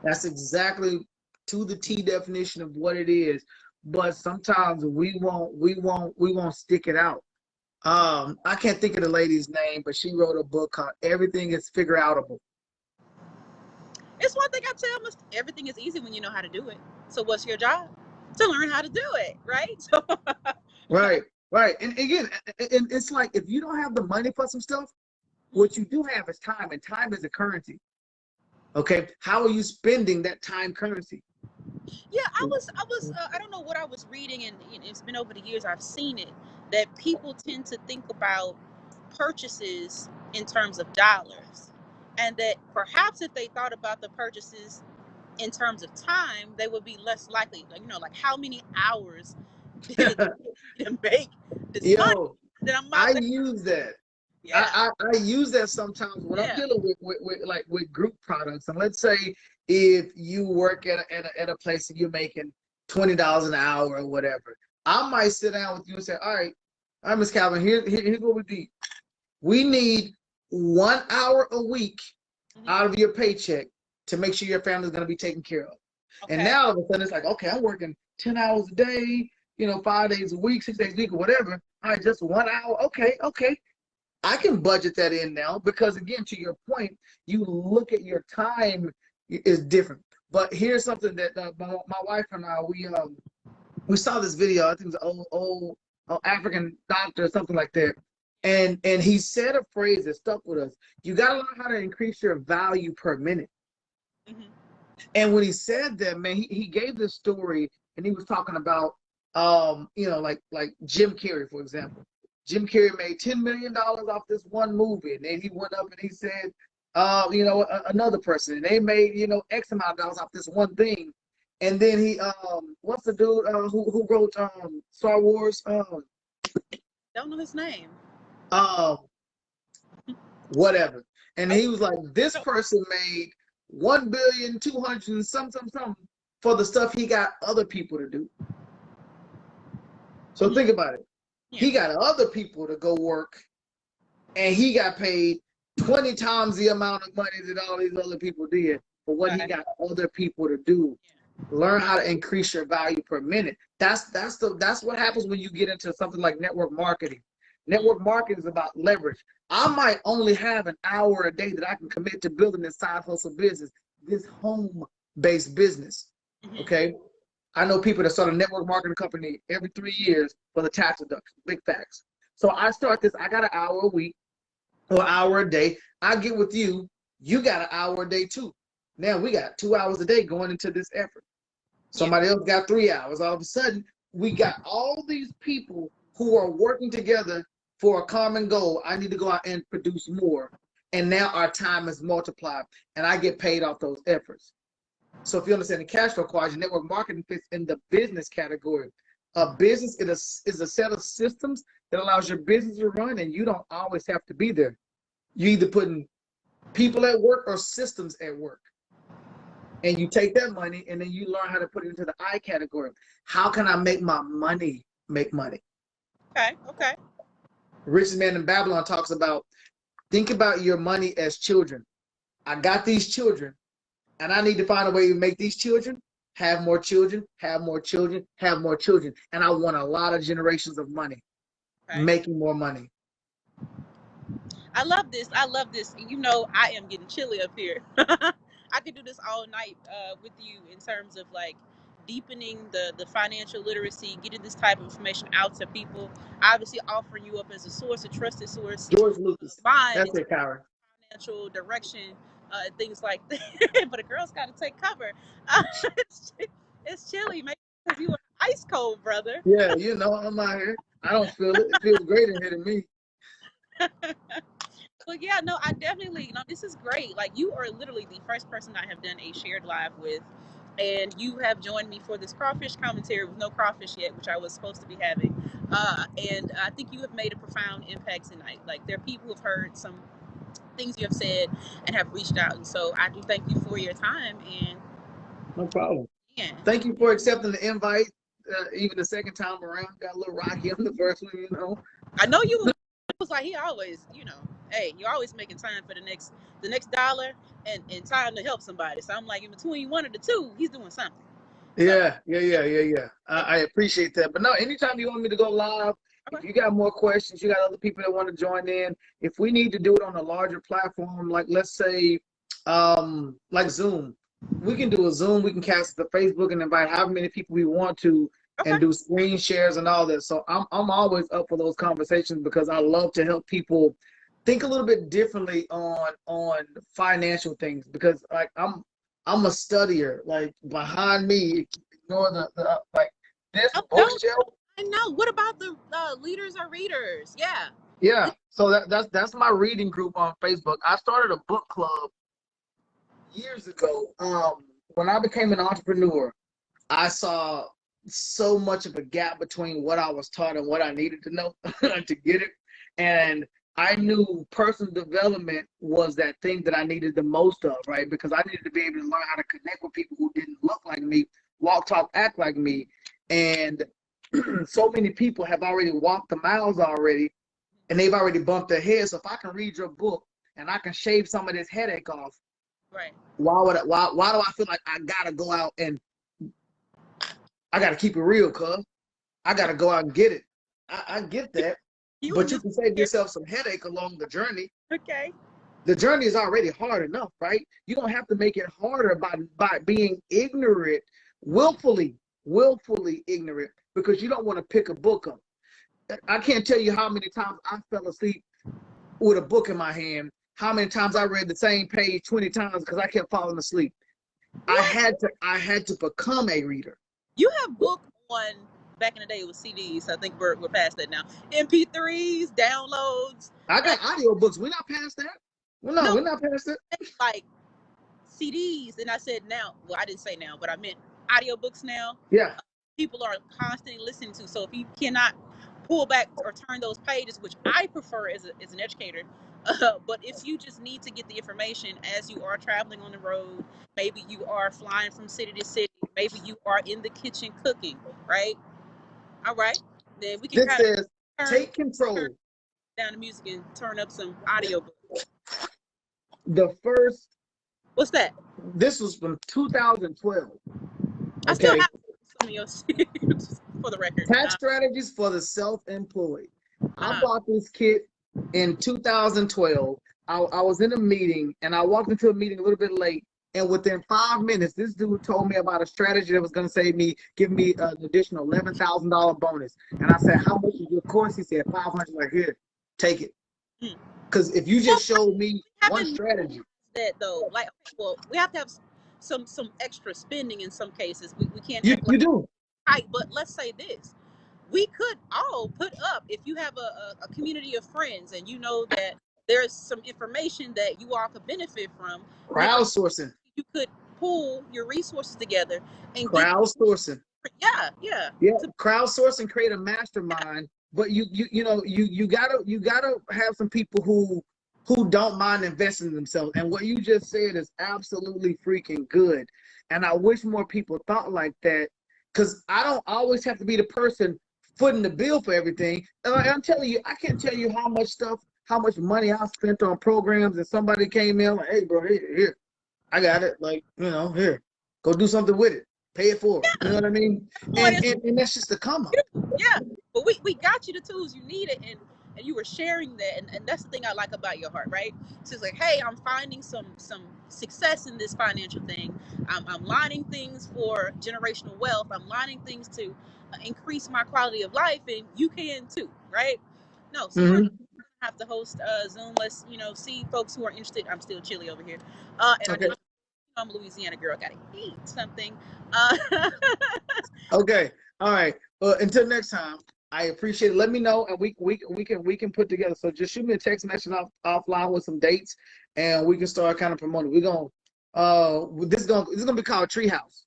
Speaker 2: That's exactly to the T definition of what it is. But sometimes we won't stick it out. I can't think of the lady's name, but she wrote a book called Everything is Figure Outable.
Speaker 1: It's one thing I tell them, everything is easy when you know how to do it. So what's your job? To learn how to do it, right?
Speaker 2: Right. And again, it's like, if you don't have the money for some stuff, what you do have is time, and time is a currency. Okay, how are you spending that time currency?
Speaker 1: Yeah, I was I don't know what I was reading, and it's been over the years I've seen it, that people tend to think about purchases in terms of dollars, and that perhaps if they thought about the purchases in terms of time, they would be less likely, like how many hours did it to make this money that I'm
Speaker 2: I use that. Yeah. I use that sometimes when I'm dealing with group products. And let's say if you work at a place and you're making $20 an hour or whatever, I might sit down with you and say, all right, Ms. Calvin, here's what we need. We need 1 hour a week out of your paycheck to make sure your family's going to be taken care of. Okay. And now all of a sudden it's like, okay, I'm working 10 hours a day, 5 days a week, 6 days a week, or whatever. All right, just 1 hour. Okay. I can budget that in now because, again, to your point, you look at your time is different. But here's something that my wife and I, we saw this video. I think it was an old African doctor or something like that. And he said a phrase that stuck with us. You got to learn how to increase your value per minute. Mm-hmm. And when he said that, man, he gave this story, and he was talking about, like Jim Carrey, for example. Jim Carrey made $10 million off this one movie, and then he went up and he said, another person, and they made, X amount of dollars off this one thing. And then he, what's the dude who wrote Star Wars?
Speaker 1: Don't know his name.
Speaker 2: Whatever. And he was like, this person made 1,200,000,000 something for the stuff he got other people to do. So think about it. Yeah. He got other people to go work, and he got paid 20 times the amount of money that all these other people did for what he got other people to do. Yeah. Learn how to increase your value per minute. That's what happens when you get into something like network marketing. Network marketing is about leverage. I might only have an hour a day that I can commit to building this side hustle business, this home-based business. Mm-hmm. Okay. I know people that start a network marketing company every 3 years for the tax deduction. Big facts. So I start this. I got an hour a week or an hour a day. I get with you. You got an hour a day too. Now we got 2 hours a day going into this effort. Somebody else got 3 hours. All of a sudden, we got all these people who are working together for a common goal. I need to go out and produce more. And now our time is multiplied, and I get paid off those efforts. So if you understand the cash flow quadrant, network marketing fits in the business category. A business is a set of systems that allows your business to run, and you don't always have to be there. You're either putting people at work or systems at work. And you take that money and then you learn how to put it into the I category. How can I make my money make money?
Speaker 1: Okay.
Speaker 2: Richest Man in Babylon talks about, think about your money as children. I got these children, and I need to find a way to make these children have more children, have more children, have more children. And I want a lot of generations of money, making more money.
Speaker 1: I love this. You know, I am getting chilly up here. I could do this all night with you in terms of like deepening the financial literacy, getting this type of information out to people, obviously offering you up as a source, a trusted source.
Speaker 2: George Lucas. That's it, Karen.
Speaker 1: Financial direction, things like that. But a girl's got to take cover. It's chilly, maybe because you are ice cold, brother.
Speaker 2: Yeah, you know, I'm out here. I don't feel it. It feels great in here to me.
Speaker 1: Well, yeah, no, I definitely, you know, this is great. Like, you are literally the first person I have done a shared live with, and you have joined me for this crawfish commentary with no crawfish yet, which I was supposed to be having. And I think you have made a profound impact tonight. Like, there are people who have heard some things you have said and have reached out, and so I do thank you for your time. And
Speaker 2: no problem.
Speaker 1: Yeah.
Speaker 2: Thank you for accepting the invite. Even the second time around, got a little rocky on the first one, you know.
Speaker 1: I know you was like, he always, you know, hey, you're always making time for the next dollar and time to help somebody. So I'm like, in between one of the two, he's doing something.
Speaker 2: Yeah. I appreciate that. But no, anytime you want me to go live, if you got more questions, you got other people that want to join in. If we need to do it on a larger platform, like let's say, like Zoom, we can do a Zoom. We can cast the Facebook and invite however many people we want to, and do screen shares and all that. So I'm always up for those conversations because I love to help people think a little bit differently on financial things, because like I'm a studier. Like behind me, ignore the like this bookshelf.
Speaker 1: I know. What about the leaders or readers? Yeah.
Speaker 2: Yeah. So that's my reading group on Facebook. I started a book club years ago. When I became an entrepreneur, I saw so much of a gap between what I was taught and what I needed to know to get it. And I knew personal development was that thing that I needed the most of, right? Because I needed to be able to learn how to connect with people who didn't look like me, walk, talk, act like me. And so many people have already walked the miles already, and they've already bumped their heads. So if I can read your book and I can shave some of this headache off,
Speaker 1: right?
Speaker 2: Why do I feel like I gotta go out and I gotta keep it real, cuz I gotta go out and get it? I get that. But you can save yourself some headache along the journey.
Speaker 1: Okay.
Speaker 2: The journey is already hard enough, right? You don't have to make it harder by being ignorant, willfully ignorant, because you don't want to pick a book up. I can't tell you how many times I fell asleep with a book in my hand, how many times I read the same page 20 times because I kept falling asleep. What? I had to become a reader.
Speaker 1: You have book on. Back in the day, it was CDs. I think we're past that now. MP3s, downloads.
Speaker 2: I got audio books. We're not past that. We're not past that.
Speaker 1: Like CDs, and I said now. Well, I didn't say now, but I meant audiobooks now.
Speaker 2: Yeah.
Speaker 1: People are constantly listening to. So if you cannot pull back or turn those pages, which I prefer as an educator, but if you just need to get the information as you are traveling on the road, maybe you are flying from city to city, maybe you are in the kitchen cooking, right? All right, then we can
Speaker 2: this says take control.
Speaker 1: Turn down the music and turn up some audio books.
Speaker 2: The first.
Speaker 1: What's that?
Speaker 2: This was from 2012.
Speaker 1: I still have some of your for the record.
Speaker 2: Tax strategies for the self-employed. I bought this kit in 2012. I was in a meeting, and I walked into a meeting a little bit late. And within 5 minutes, this dude told me about a strategy that was going to give me an additional $11,000 bonus. And I said, how much is your course? He said, $500. Like, here, take it. Because if you just showed me one strategy.
Speaker 1: said though, like, well, we have to have some extra spending in some cases. We can't
Speaker 2: You
Speaker 1: act like
Speaker 2: do.
Speaker 1: tight, but let's say this. We could all put up, if you have a community of friends and you know that there's some information that you all could benefit from,
Speaker 2: Crowdsourcing.
Speaker 1: you could pull your resources together and
Speaker 2: crowdsourcing.
Speaker 1: Yeah.
Speaker 2: Crowdsourcing, create a mastermind, but you gotta have some people who don't mind investing in themselves. And what you just said is absolutely freaking good. And I wish more people thought like that, because I don't always have to be the person footing the bill for everything. And I'm telling you, I can't tell you how much money I spent on programs, and somebody came in like, hey bro, here, I got it. Like, here, go do something with it. Pay it forward. You know what I mean? And that's just the come up.
Speaker 1: Yeah. But we got you the tools you needed, and you were sharing that, and that's the thing I like about your heart, right? So it's like, hey, I'm finding some success in this financial thing. I'm lining things for generational wealth. I'm lining things to increase my quality of life, and you can too, right? No, so we're have to host Zoom. Let's see folks who are interested. I'm still chilly over here, and okay. I'm a Louisiana girl. Gotta eat something.
Speaker 2: Okay. All right. Until next time, I appreciate it. Let me know, and we can put together. So just shoot me a text message offline with some dates, and we can start kind of promoting. We're gonna this is gonna be called Treehouse.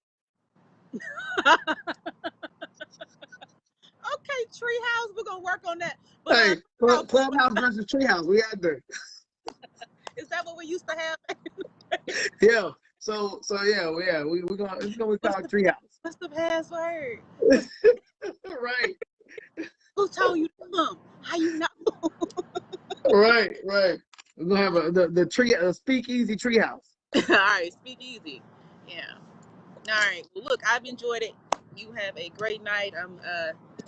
Speaker 1: Okay, Treehouse. We're gonna work on that.
Speaker 2: But, hey, Clubhouse versus Treehouse. We out there.
Speaker 1: Is that what we used to have?
Speaker 2: Yeah. So yeah, we're gonna it's gonna be called Treehouse.
Speaker 1: What's the password?
Speaker 2: Right.
Speaker 1: Who told you to come? How you know?
Speaker 2: Right. We're gonna have the speakeasy Treehouse.
Speaker 1: All right, speakeasy. Yeah. All right. Well, look, I've enjoyed it. You have a great night. I'm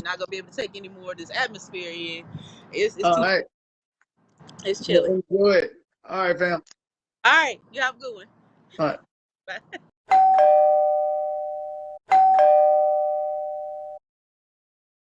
Speaker 1: not gonna be able to take any more of this atmosphere in. It's
Speaker 2: all right.
Speaker 1: It's chilly.
Speaker 2: Enjoy it. All right, fam.
Speaker 1: All right. You have a good one.
Speaker 2: All right.
Speaker 1: Bye.